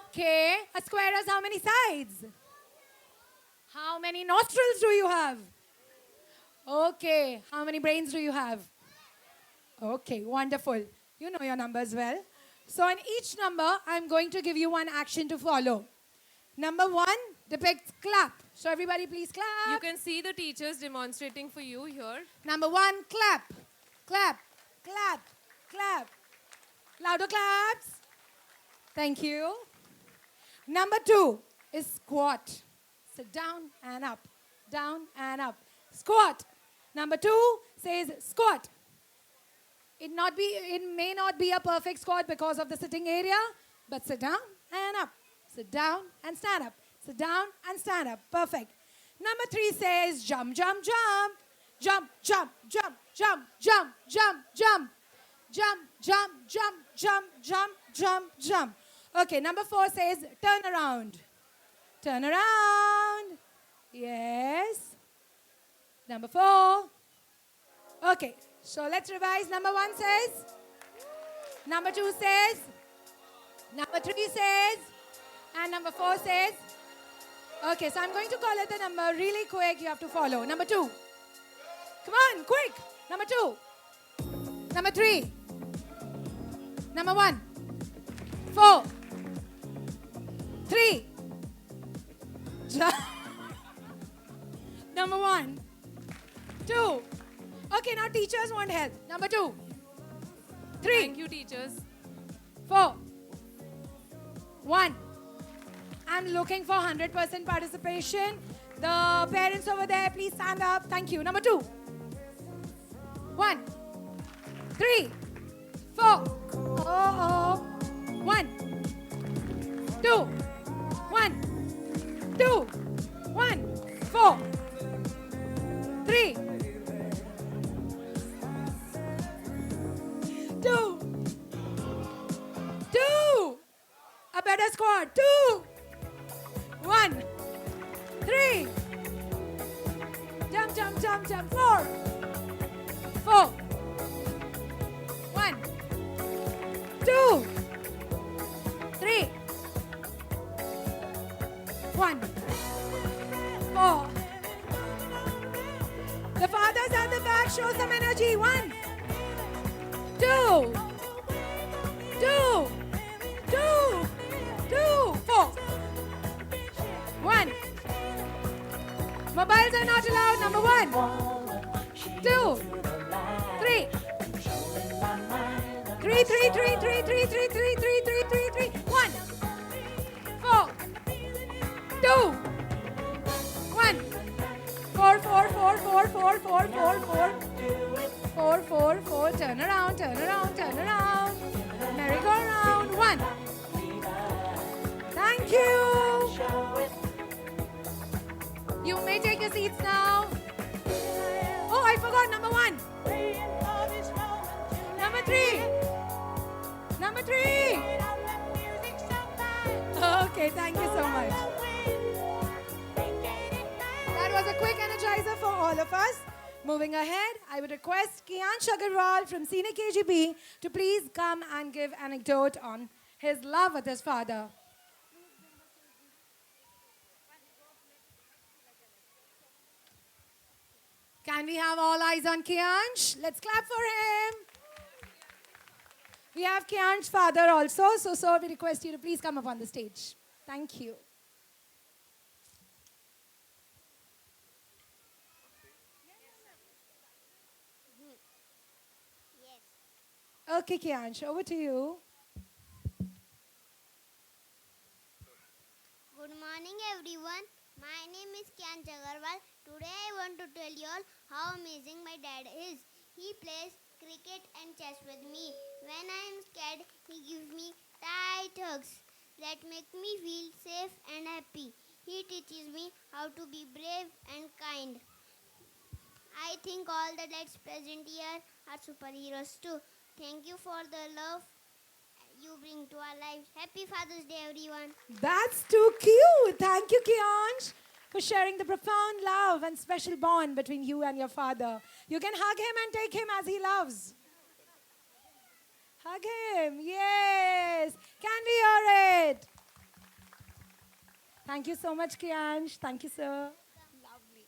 Speaker 1: Okay. A square has how many sides? How many nostrils do you have? Okay. How many brains do you have? Okay, wonderful. You know your numbers well. So on each number, I'm going to give you one action to follow. Number 1 depicts clap. So everybody please clap.
Speaker 6: You can see the teachers demonstrating for you here.
Speaker 1: Number 1, clap. Clap. Clap. Clap. Louder claps. Thank you. Number 2 is squat. Sit down and up. Down and up. Squat. Number 2 says squat. It may not be a perfect squat because of the sitting area, but sit down and up. Sit down and stand up. Sit down and stand up. Perfect. Number 3 says jump, jump, jump. Jump, jump, jump, jump, jump, jump, jump. Jump, jump, jump, jump, jump, jump, jump. Okay, number 4 says turn around. Turn around. Yes. Number 4. Okay, so let's revise. Number 1 says. Number 2 says. Number 3 says. And number 4 says, okay, so I'm going to call it the number really quick. You have to follow. Number 2. Come on, quick. Number 2. Number 3. Number 1. 4. 3. Number 1. 2. Okay, now teachers want help. Number 2. 3.
Speaker 6: Thank you, teachers.
Speaker 1: 4. 1. I'm looking for 100% participation. The parents over there, please stand up. Thank you. Number 2. 1. 3. 4. Oh. 1. 2. 1. 2. 1. 4. 3. 2. 2. A better score. 2. 1. 3. Jump, jump, jump, jump. 4. 4. 1. 2. 3. 1. 4. The fathers at the back, show some energy. 1. 2. 2. 2. 2. 4. 1. Mobiles are not allowed. Number 1. 2. 3. 3, 3, 3, 3, 3, 3, 3, 3, 3, 3, 3. 1. 4. 2. 1. 4, 4, 4, 4, 4, 4, 4, 4. 4, 4, 4. Turn around, turn around, turn around. Merry-go-round. 1. Thank you. You may take your seats now. Oh, I forgot number 1. Number 3. Number 3. Okay, thank you so much. That was a quick energizer for all of us. Moving ahead, I would request Kiansh Agarwal from Senior KGB to please come and give anecdote on his love with his father. Can we have all eyes on Kiansh? Let's clap for him. We have Kiansh's father also. So, sir, we request you to please come up on the stage. Thank you. Okay, Kiansh, over to you.
Speaker 3: Good morning, everyone. My name is Kiansh Agarwal. Today I want to tell you all how amazing my dad is. He plays cricket and chess with me. When I am scared, he gives me tight hugs that make me feel safe and happy. He teaches me how to be brave and kind. I think all the dads present here are superheroes too. Thank you for the love you bring to our lives. Happy Father's Day, everyone.
Speaker 1: That's too cute. Thank you, Kiansh, for sharing the profound love and special bond between you and your father. You can hug him and take him as he loves. Hug him. Yes. Can we hear it? Thank you so much, Kiansh. Thank you, sir. Lovely.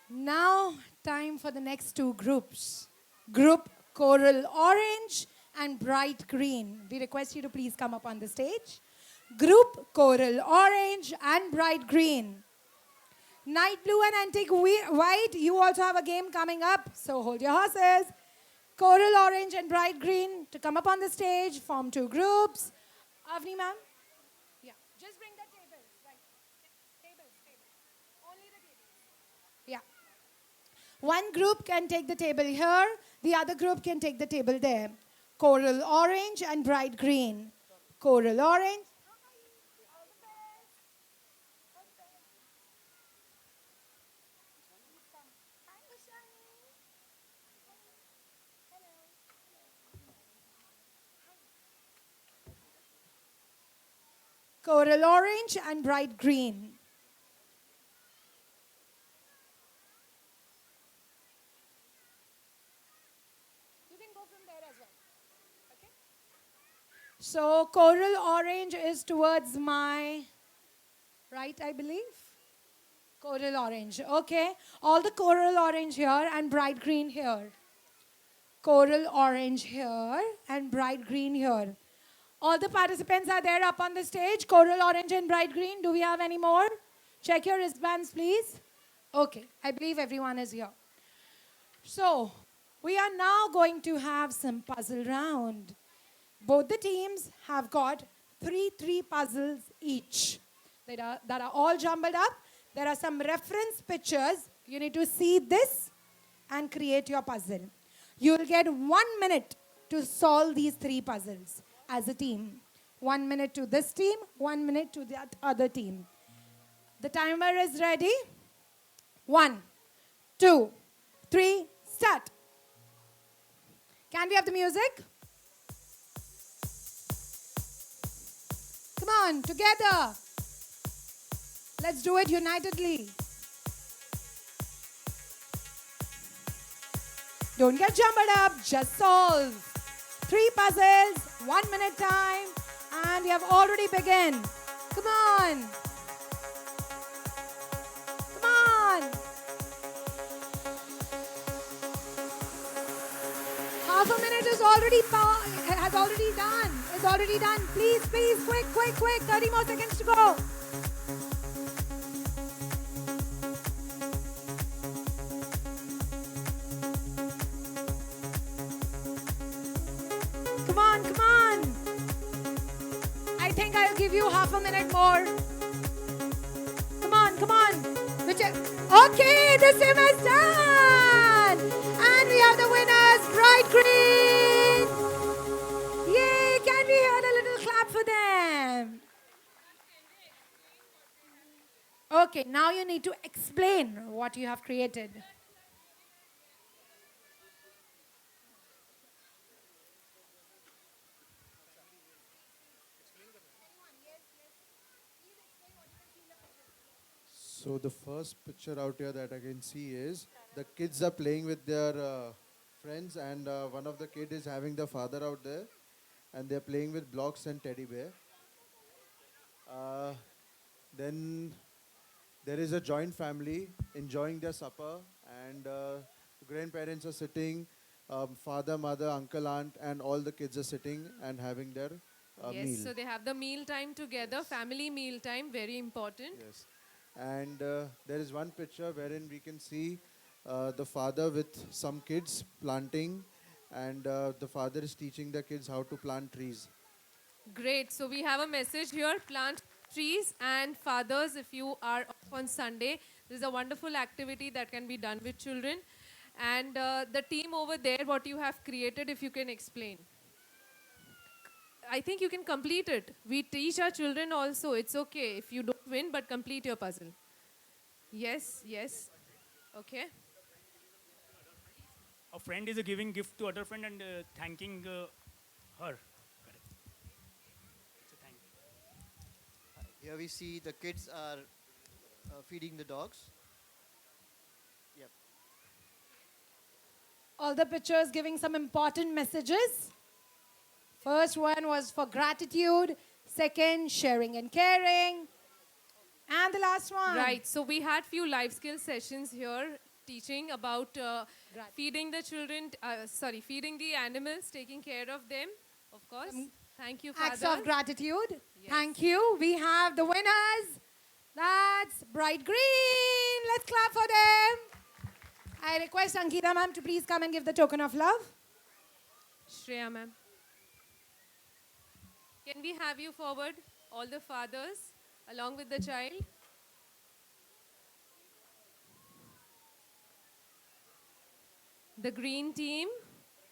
Speaker 1: Now, time for the next two groups. Group Coral Orange and Bright Green. We request you to please come up on the stage. Group Coral Orange and Bright Green. Night Blue and Antique White, you also have a game coming up, so hold your horses. Coral Orange and Bright Green to come up on the stage, form two groups. Avni ma'am? Yeah, just bring the tables. Right. Tables. Only the tables. Yeah. One group can take the table here, the other group can take the table there. Coral Orange and Bright Green. Coral Orange. Coral Orange and Bright Green. So coral orange is towards my right, I believe. Coral orange. Okay. All the coral orange here and bright green here. Coral orange here and bright green here. All the participants are there up on the stage. Coral orange and bright green. Do we have any more? Check your wristbands, please. Okay. I believe everyone is here. So, we are now going to have some puzzle round. Both the teams have got three puzzles each that are all jumbled up. There are some reference pictures. You need to see this and create your puzzle. You will get 1 minute to solve these 3 puzzles as a team. 1 minute to this team, 1 minute to that other team. The timer is ready. 1, 2, 3, start. Can we have the music? Come on, together. Let's do it unitedly. Don't get jumbled up, just solve. 3 puzzles, 1 minute time, and we have already begun. Come on. Come on. Half a minute is already done. It's already done. Please, quick. 30 more seconds to go. Come on. I think I'll give you half a minute more. Come on. Okay, the sim is done. And we have the winners, bright green. Yay, can we hear a little clap for them? Okay, now you need to explain what you have created.
Speaker 2: So the first picture out here that I can see is the kids are playing with their friends, and one of the kid is having the father out there, and they're playing with blocks and teddy bear. Then there is a joint family enjoying their supper, and grandparents are sitting, father, mother, uncle, aunt, and all the kids are sitting and having their
Speaker 6: Yes,
Speaker 2: meal.
Speaker 6: so they have the meal time together, family meal time, very important.
Speaker 2: Yes. And there is one picture wherein we can see the father with some kids planting, and the father is teaching the kids how to plant trees.
Speaker 6: Great. So we have a message here. Plant trees, and fathers, if you are off on Sunday, this is a wonderful activity that can be done with children. And the team over there, what you have created, if you can explain. I think you can complete it. We teach our children also. It's okay if you don't win, but complete your puzzle. Yes. Okay.
Speaker 7: A friend is giving gift to other friend and thanking her. Correct. So thank you.
Speaker 8: Here we see the kids are feeding the dogs. Yep.
Speaker 1: All the pictures giving some important messages. First one was for gratitude. Second, sharing and caring. And the last one.
Speaker 6: Right. So we had few life skill sessions here teaching about feeding the children, feeding the animals, taking care of them, of course. Thank you, Father.
Speaker 1: Acts of gratitude.
Speaker 6: Yes.
Speaker 1: Thank you. We have the winners. That's bright green. Let's clap for them. I request Ankita ma'am to please come and give the token of love.
Speaker 6: Shreya ma'am. Can we have you forward, all the fathers, along with the child? The green team,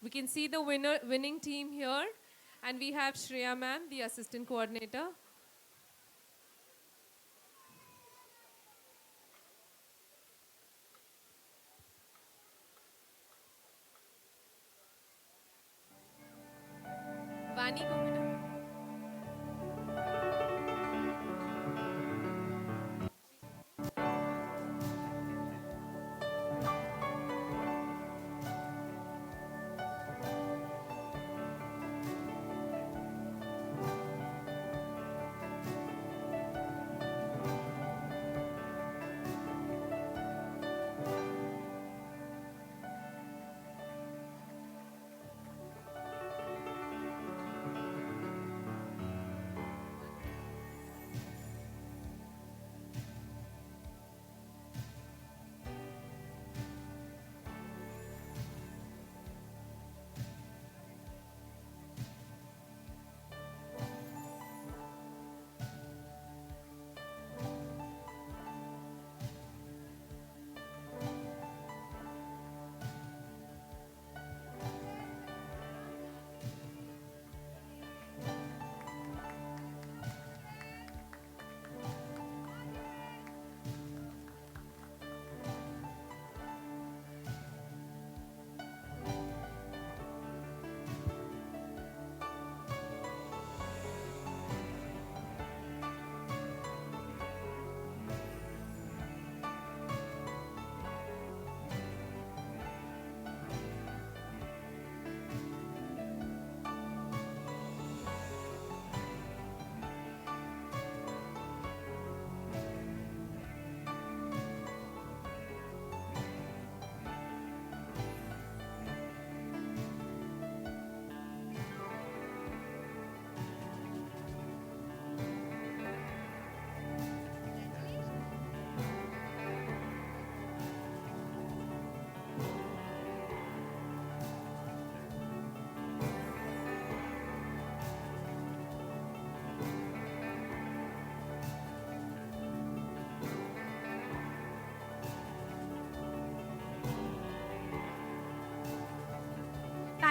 Speaker 6: we can see the winning team here. And we have Shreya ma'am, the assistant coordinator. Vani Gomina.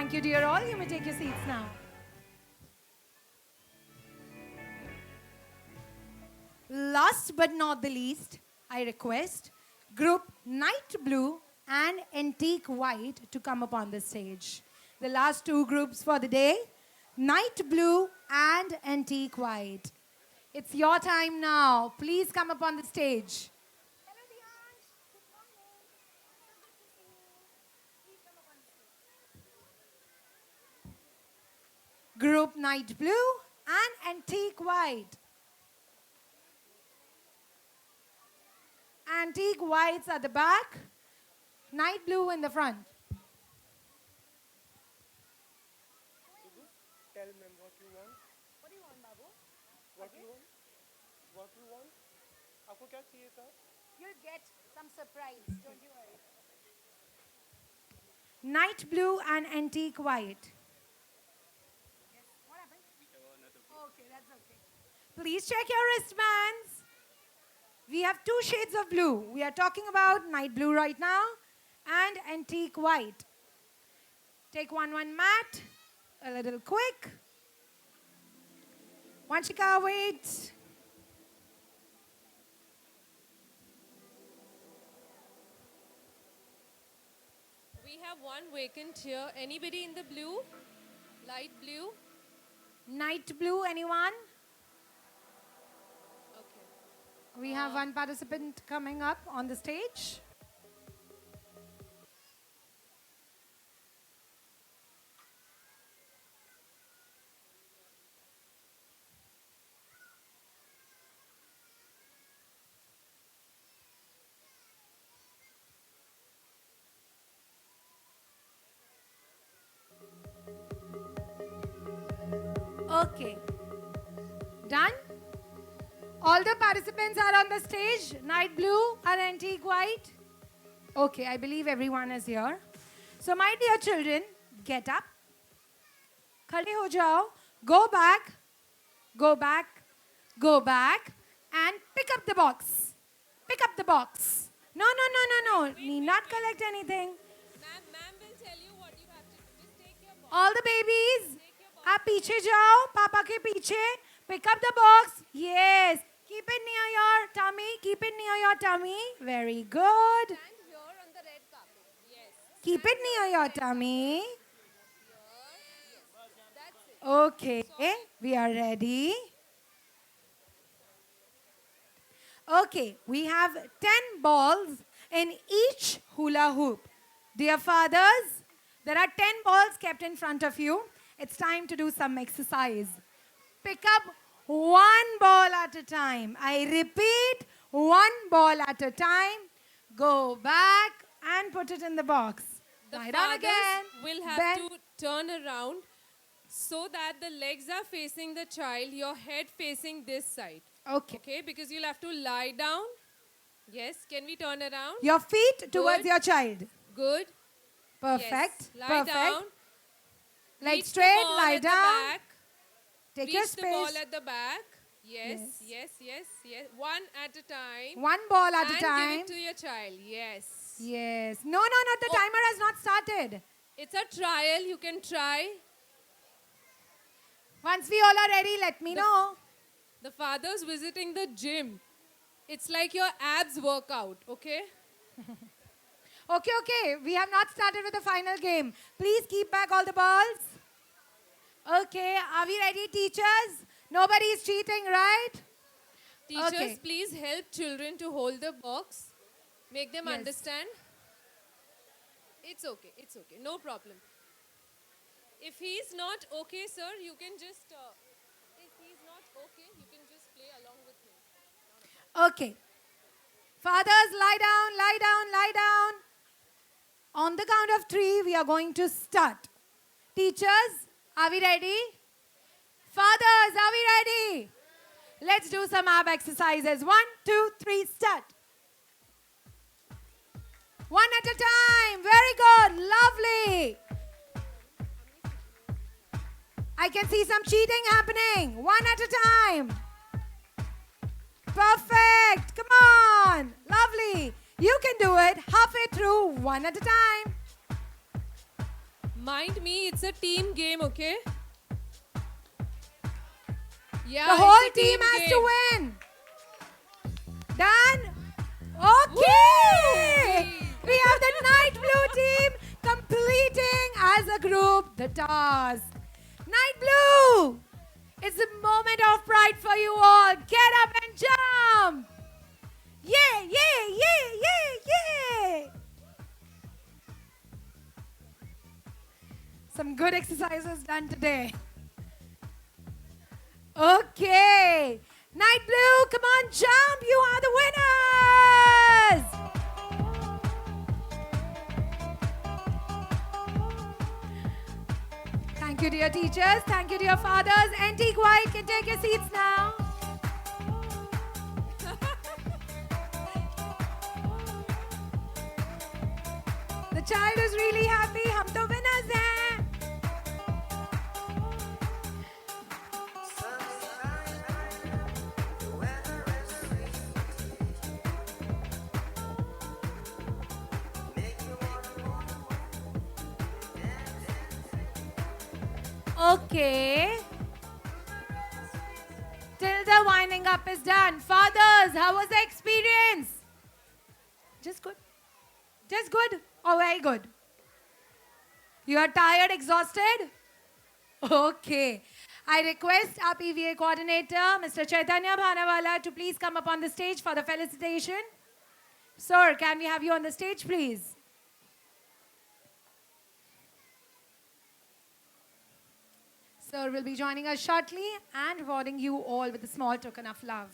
Speaker 1: Thank you, dear all. You may take your seats now. Last but not the least, I request group Night Blue and Antique White to come up on the stage. The last two groups for the day, Night Blue and Antique White. It's your time now. Please come up on the stage. Group Night Blue and Antique White. Antique Whites at the back, Night Blue in the front.
Speaker 10: Tell them what you want. What do you want, Babu? What you want? What you want? आपको क्या चाहिए sir?
Speaker 1: You'll get some surprise, don't you worry. Night Blue and Antique White. Yes. What happened? Okay, that's okay. Please check your wristbands. We have two shades of blue. We are talking about Night Blue right now and Antique White. Take one mat, a little quick. Vanshika, wait.
Speaker 6: We have one vacant here. Anybody in the blue? Light blue?
Speaker 1: Night Blue, anyone?
Speaker 6: Okay.
Speaker 1: We have one participant coming up on the stage. Okay. Done? All the participants are on the stage. Night Blue and Antique White. Okay, I believe everyone is here. So my dear children, get up. Khade ho jao. Go back. Go back. Go back. And pick up the box. Pick up the box. No. Need not collect anything.
Speaker 6: Ma'am will tell you what you have to do. Just take your box.
Speaker 1: All the babies, आप पीछे जाओ, पापा के पीछे. Pick up the box. Yes. Keep it near your tummy. Keep it near your tummy. Very good.
Speaker 6: Stand here on the red carpet. Yes.
Speaker 1: Keep it near your tummy.
Speaker 6: That's it.
Speaker 1: Okay. We are ready. Okay. We have 10 balls in each hula hoop. Dear fathers, there are 10 balls kept in front of you. It's time to do some exercise. Pick up one ball at a time. I repeat, one ball at a time. Go back and put it in the box.
Speaker 6: The
Speaker 1: Lie down
Speaker 6: fathers
Speaker 1: again.
Speaker 6: will have
Speaker 1: Bend.
Speaker 6: to turn around so that the legs are facing the child, your head facing this side.
Speaker 1: Okay.
Speaker 6: Okay, because you'll have to lie down. Yes, can we turn around?
Speaker 1: Your feet towards
Speaker 6: Good.
Speaker 1: your child.
Speaker 6: Good.
Speaker 1: Perfect.
Speaker 6: Yes. Lie
Speaker 1: Perfect.
Speaker 6: down.
Speaker 1: Legs
Speaker 6: Reach the
Speaker 1: straight,
Speaker 6: ball
Speaker 1: lie
Speaker 6: at the
Speaker 1: down.
Speaker 6: back.
Speaker 1: Take your
Speaker 6: Reach the ball
Speaker 1: space.
Speaker 6: at the back. Yes. One at a time.
Speaker 1: One ball at
Speaker 6: and
Speaker 1: a time.
Speaker 6: give it to your child. Yes.
Speaker 1: Yes. No. The
Speaker 6: Oh.
Speaker 1: timer has not started.
Speaker 6: It's a trial. You can try.
Speaker 1: Once we all are ready, let me know.
Speaker 6: The father's visiting the gym. It's like your abs workout, okay?
Speaker 1: Okay. We have not started with the final game. Please keep back all the balls. Okay. Are we ready, teachers? Nobody is cheating, right?
Speaker 6: Teachers,
Speaker 1: Okay.
Speaker 6: please help children to hold the box. Make them
Speaker 1: Yes.
Speaker 6: understand. It's okay. No problem. If he's not okay, sir, you can just... if he's not okay, you can just play along with him.
Speaker 1: Okay. Fathers, lie down, lie down, lie down. On the count of 3, we are going to start. Teachers, are we ready? Fathers, are we ready? Let's do some ab exercises. 1, 2, 3, start. One at a time. Very good. Lovely. I can see some cheating happening. One at a time. Perfect. Come on. Lovely. You can do it halfway through, one at a time.
Speaker 6: Mind me, it's a team game, okay? Yeah,
Speaker 1: The whole
Speaker 6: it's a
Speaker 1: team has
Speaker 6: game.
Speaker 1: to win. Done? Okay. We have the Night Blue team completing as a group the task. Night Blue, it's a moment of pride for you all. Get up and jump. Yeah, yeah, yeah, yeah, yeah. Some good exercises done today. Okay. Night Blue, come on, jump. You are the winners. Thank you, dear teachers. Thank you, dear fathers. Antique White can take your seats now. The child is really happy. हम तो winners हैं. Okay. Till the winding up is done. Fathers, how was the experience? Just good. Just good or very good? You are tired, exhausted? Okay. I request our PVA coordinator, Mr. Chaitanya Bhanawala, to please come up on the stage for the felicitation. Sir, can we have you on the stage, please? Sir will be joining us shortly and rewarding you all with a small token of love.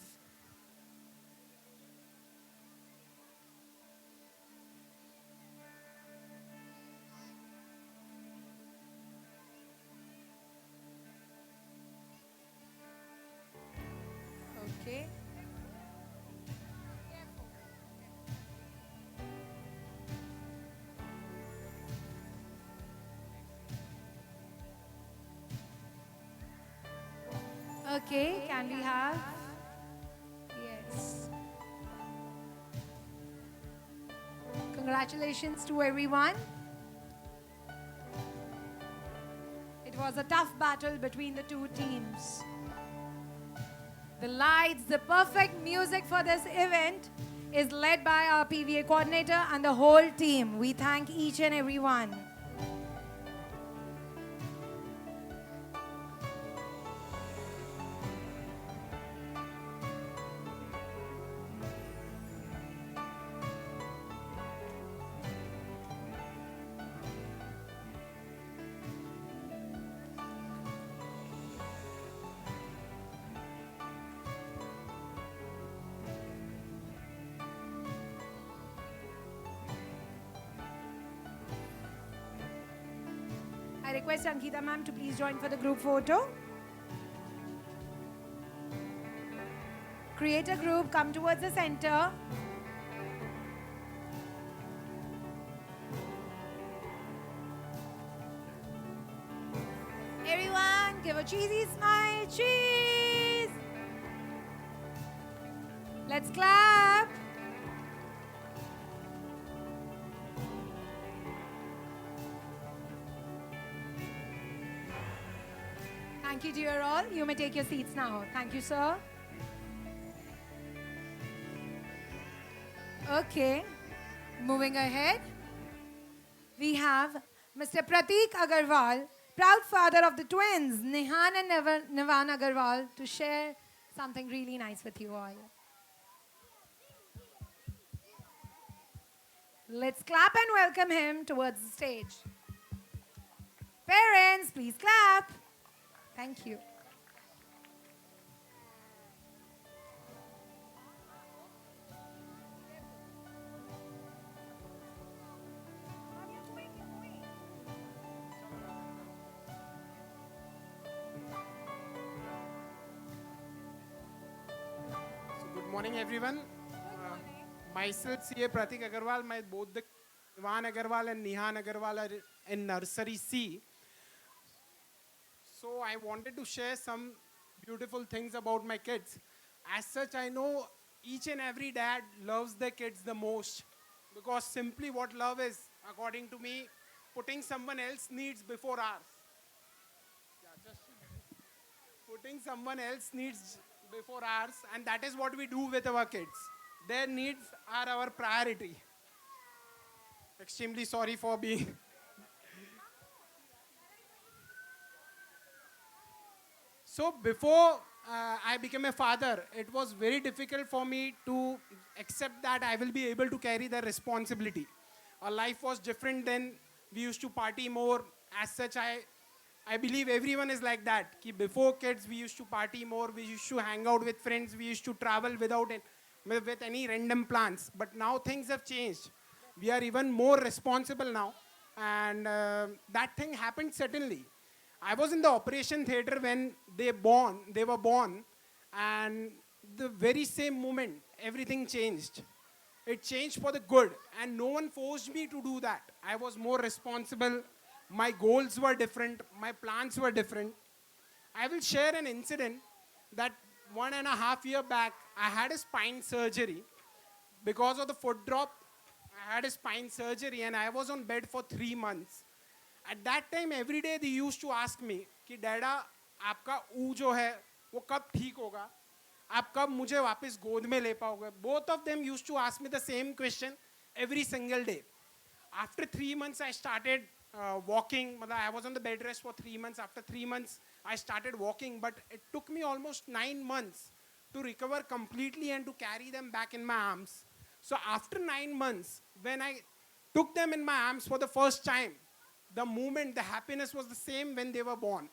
Speaker 1: Okay. Okay, can we have? Yes. Congratulations to everyone. It was a tough battle between the two teams. The lights, the perfect music for this event is led by our PVA coordinator and the whole team. We thank each and every one. I request Ankita ma'am to please join for the group photo. Create a group, come towards the center. Everyone, give a cheesy smile. Cheese! Let's clap. Thank you, dear all. You may take your seats now. Thank you, sir. Okay. Moving ahead, we have Mr. Pratik Agarwal, proud father of the twins, Nihan and Nivan Agarwal, to share something really nice with you all. Let's clap and welcome him towards the stage. Parents, please clap. Thank you.
Speaker 10: Good morning, everyone. Myself, CA Pratik Agarwal, both the Ivan Agarwal and Nihan Agarwal are in nursery C. So I wanted to share some beautiful things about my kids. As such, I know each and every dad loves their kids the most, because simply what love is, according to me, putting someone else's needs before ours. Yeah, just putting someone else's needs before ours, and that is what we do with our kids. Their needs are our priority. Extremely sorry for being. So before I became a father, it was very difficult for me to accept that I will be able to carry the responsibility. Our life was different then. We used to party more. As such, I believe everyone is like that. Ki before kids, we used to party more. We used to hang out with friends. We used to travel with any random plans. But now things have changed. We are even more responsible now. And that thing happened suddenly. I was in the operation theater when they were born, and the very same moment, everything changed. It changed for the good, and no one forced me to do that. I was more responsible. My goals were different. My plans were different. I will share an incident that 1.5 years back, I had a spine surgery. Because of the foot drop, I had a spine surgery, and I was on bed for 3 months. At that time, every day they used to ask me कि डैडा आपका ऊ जो है वो कब ठीक होगा, आप कब मुझे वापस गोद में ले पाओगे. Both of them used to ask me the same question every single day. After 3 months, I started walking. I was on the bed rest for 3 months. After 3 months, I started walking, but it took me almost 9 months to recover completely and to carry them back in my arms. So after 9 months, when I took them in my arms for the first time, the moment, the happiness was the same when they were born.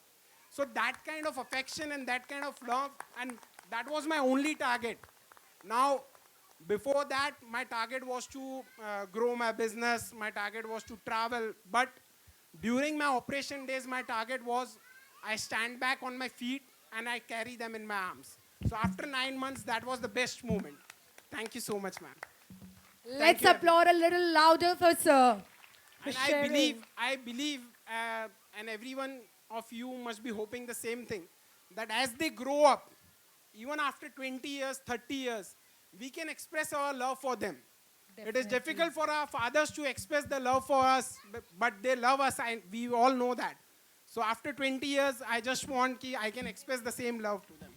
Speaker 10: So that kind of affection and that kind of love, and that was my only target. Now, before that, my target was to grow my business. My target was to travel. But during my operation days, my target was I stand back on my feet and I carry them in my arms. So after 9 months, that was the best moment. Thank you so much, ma'am.
Speaker 1: Let's applaud a little louder for Sir.
Speaker 10: And I believe, and everyone of you must be hoping the same thing, that as they grow up, even after 20 years, 30 years, we can express our love for them. It is difficult for our fathers to express the love for us, but they love us, and we all know that. So after 20 years, I just want I can express the same love to them.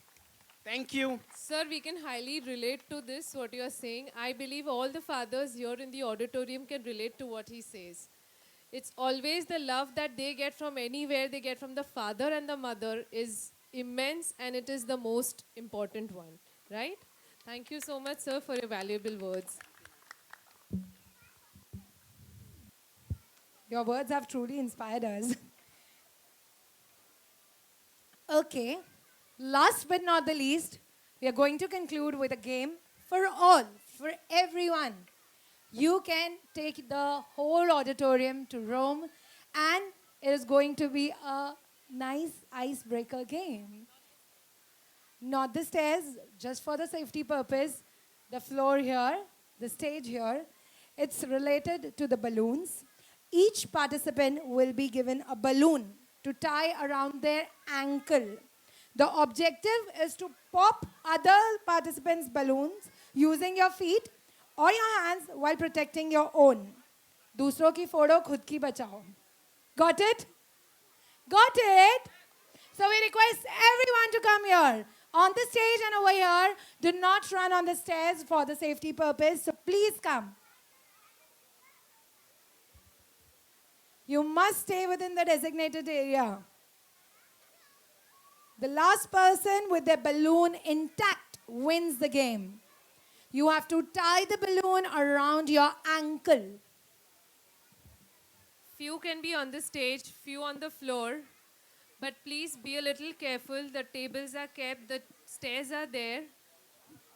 Speaker 10: Thank you.
Speaker 6: Sir, we can highly relate to this, what you are saying. I believe all the fathers here in the auditorium can relate to what he says. It's always the love that they get from anywhere they get from the father and the mother is immense, and it is the most important one, right? Thank you so much, sir, for your valuable words.
Speaker 1: Your words have truly inspired us. Okay, last but not the least, we are going to conclude with a game for all, for everyone. You can take the whole auditorium to Rome, and it is going to be a nice icebreaker game. Not the stairs, just for the safety purpose. The floor here, the stage here, it's related to the balloons. Each participant will be given a balloon to tie around their ankle. The objective is to pop other participants' balloons using your feet or your hands while protecting your own. दूसरों की फोड़ो, खुद की बचाओ. Got it? Got it? So we request everyone to come here. On the stage and over here, do not run on the stairs for the safety purpose. So please come. You must stay within the designated area. The last person with their balloon intact wins the game. You have to tie the balloon around your ankle.
Speaker 6: Few can be on the stage, few on the floor. But please be a little careful. The tables are kept, the stairs are there.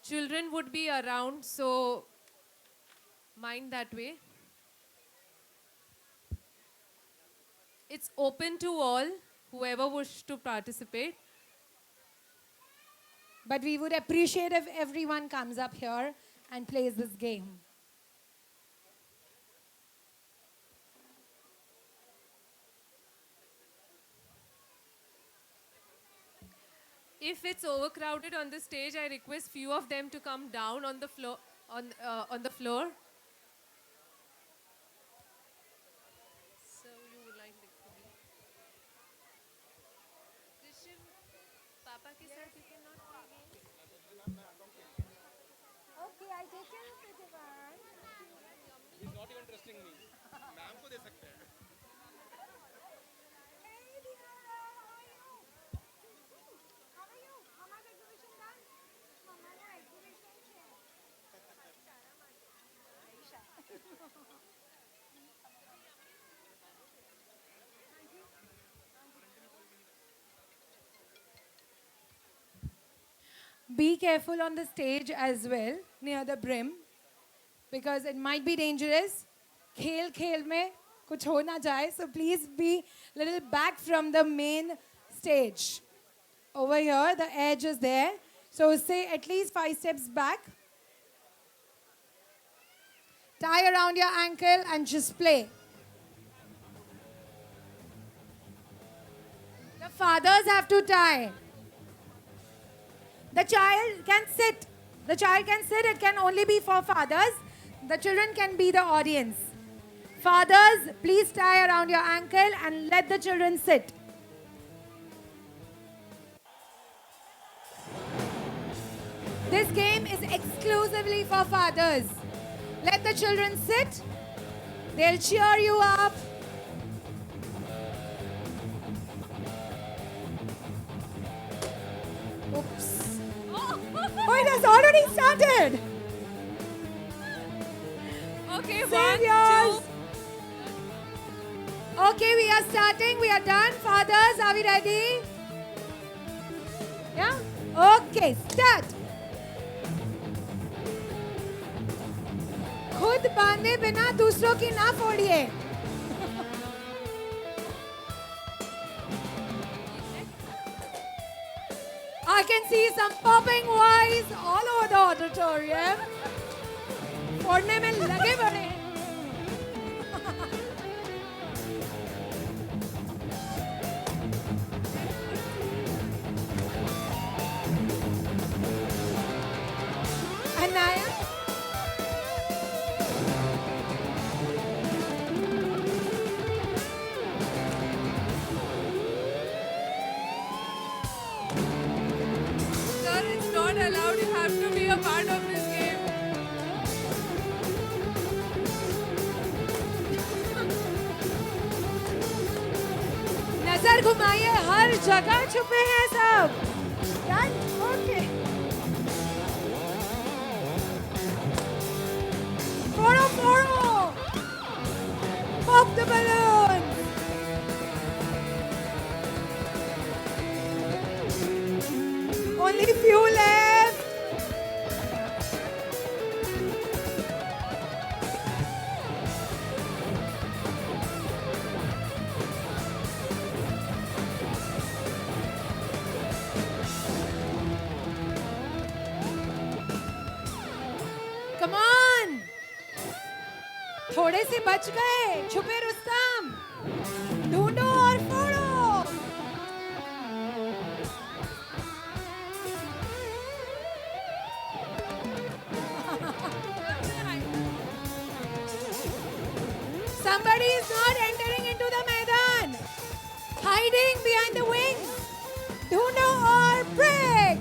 Speaker 6: Children would be around, so mind that way. It's open to all, whoever wishes to participate.
Speaker 1: But we would appreciate if everyone comes up here and plays this game.
Speaker 6: If it's overcrowded on the stage, I request few of them to come down on the floor. On the floor. So
Speaker 1: Be careful on the stage as well, near the brim, because it might be dangerous. Khel khel mein kuch ho na jaye, so please be little back from the main stage. Over here, the edge is there, so say at least 5 steps back. Tie around your ankle and just play. The fathers have to tie. The child can sit. The child can sit. It can only be for fathers. The children can be the audience. Fathers, please tie around your ankle and let the children sit. This game is exclusively for fathers. Let the children sit. They'll cheer you up. Oops. Oh, it has already started.
Speaker 6: Okay,
Speaker 1: Saviors. Okay, we are starting. We are done. Fathers, are we ready? Yeah? Okay, start. खुद बांधे बिना दूसरों की ना फोड़िए. I can see some popping eyes all over the auditorium. फोड़ने में लगे बड़े हैं. Anaya?
Speaker 6: Sir, it's not allowed. You have to be a part of this game.
Speaker 1: नजर घुमाइए, हर जगह छुपे हैं सब. Done? Okay. Foड़ो, foड़ो. Pop the balloon. Only few left. Come on. थोड़े से बच गए. छुपे रुस्तम. ढूंढो और फोड़ो. Somebody is not entering into the Maidan. Hiding behind the wings. Dhundo or break.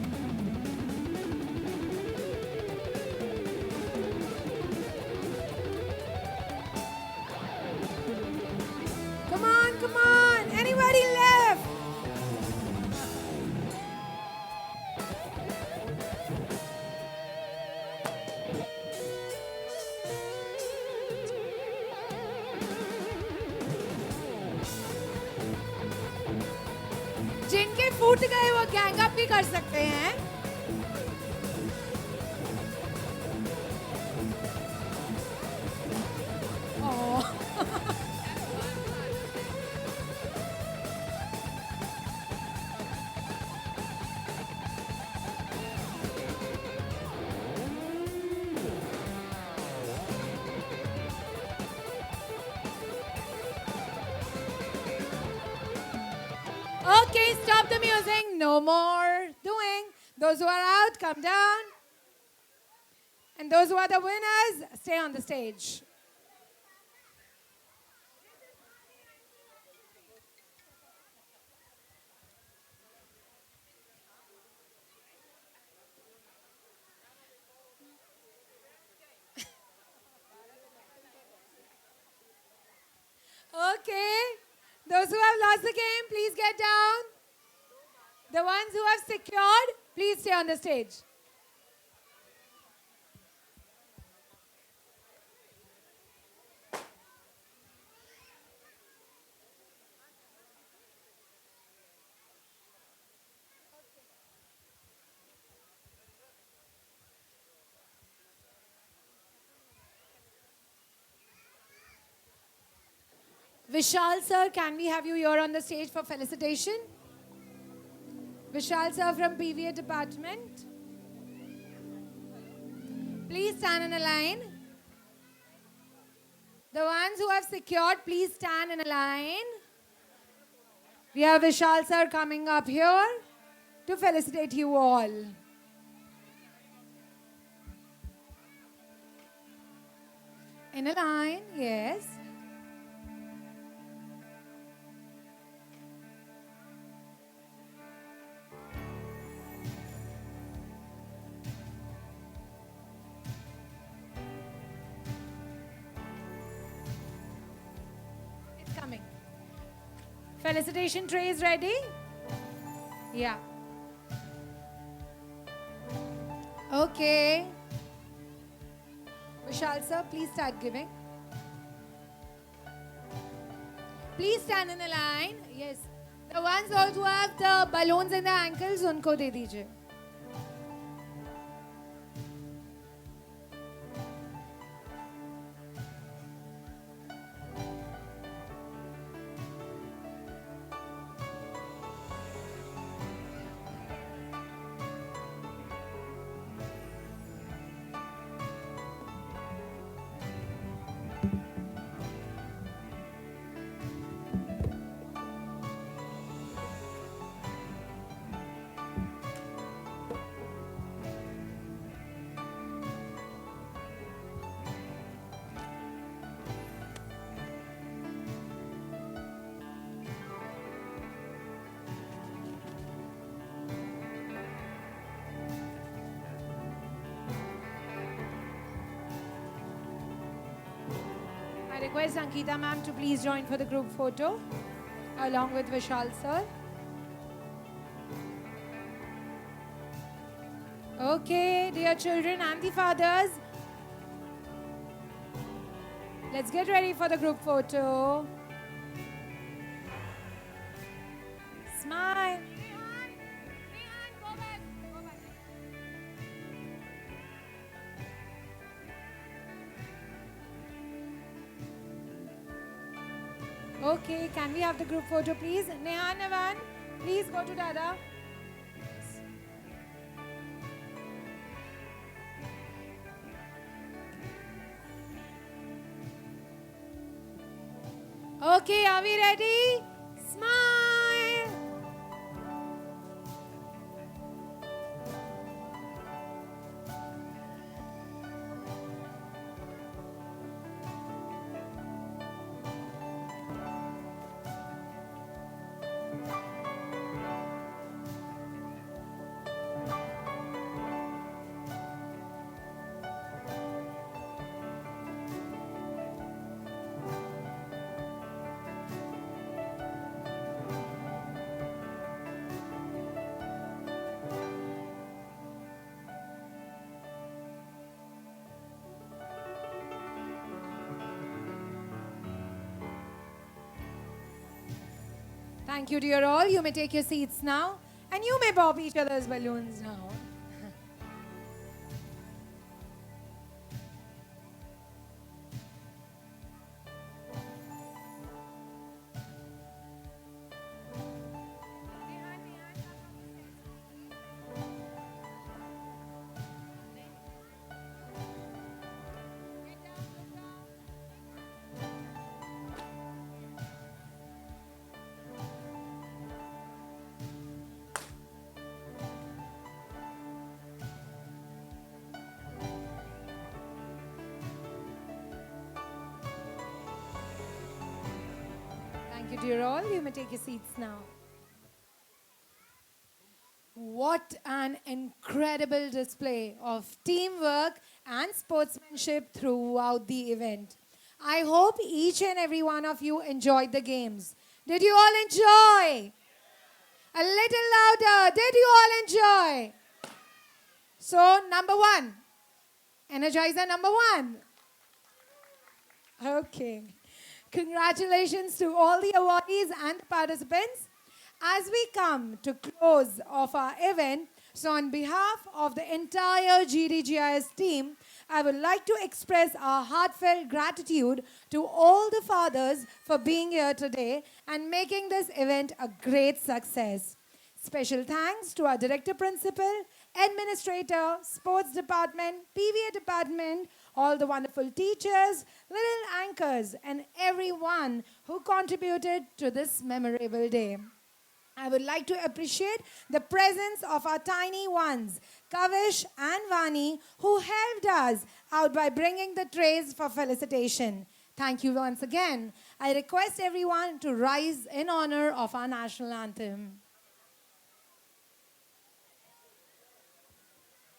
Speaker 1: Come on, come on. Anybody left? जिनके फूट गए वो गैंग अप भी कर सकते हैं. Oh. Okay, stop the music. No more doing. Those who are out, come down. And those who are the winners, stay on the stage. lost the game, please get down. The ones who have secured, please stay on the stage. Vishal sir, can we have you here on the stage for felicitation? Vishal sir from PVA department. Please stand in a line. The ones who have secured, please stand in a line. We have Vishal sir coming up here to felicitate you all. In a line, yes. It's coming. Felicitation tray is ready? Yeah. Okay. Vishal sir, please start giving. Please stand in a line. Yes. The ones also who have the balloons in the ankles, unko de dijiye. I request Ankita ma'am to please join for the group photo along with Vishal sir. Okay, dear children and the fathers, let's get ready for the group photo. Smile. Okay, can we have the group photo please? Neha, Navan, please go to Dada. Okay, are we ready? Smile. Thank you, dear all. You may take your seats now. And you may pop each other's balloons now. Thank you, dear all. You may take your seats now. What an incredible display of teamwork and sportsmanship throughout the event. I hope each and every one of you enjoyed the games. Did you all enjoy? A little louder. Did you all enjoy? So, number one. Energizer number one. Okay. Congratulations to all the awardees and participants. As we come to close of our event, so on behalf of the entire GDGIS team, I would like to express our heartfelt gratitude to all the fathers for being here today and making this event a great success. Special thanks to our Director Principal, Administrator, Sports Department, PVA Department, all the wonderful teachers, little anchors, and everyone who contributed to this memorable day. I would like to appreciate the presence of our tiny ones, Kavish and Vani, who helped us out by bringing the trays for felicitation. Thank you once again. I request everyone to rise in honor of our national anthem.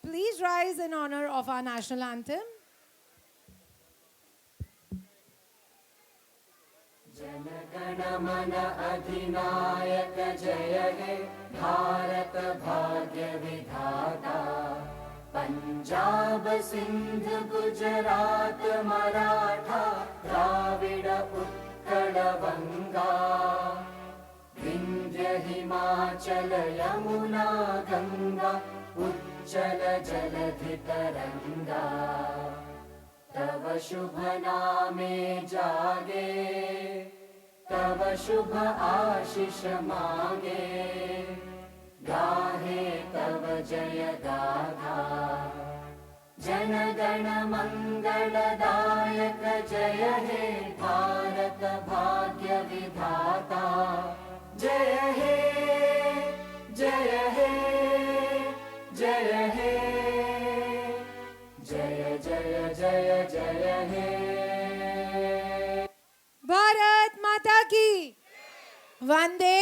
Speaker 1: Please rise in honor of our national anthem.
Speaker 11: Jana Gana Mana अधिनायक जय हे भारत भाग्य विधाता पंजाब सिंध गुजरात मराठा द्राविड उत्कल बंगा विंध्य हिमाचल यमुना गंगा उच्चल जलधि तरंगा तव शुभ नामे जागे तव शुभ आशीष मांगे गाहे तव जय गाथा जनगण मंगलदायक जय हे भारत भाग्य विधाता जय हे जय हे जय हे जय जय जय जय हे
Speaker 1: भारत माता की वंदे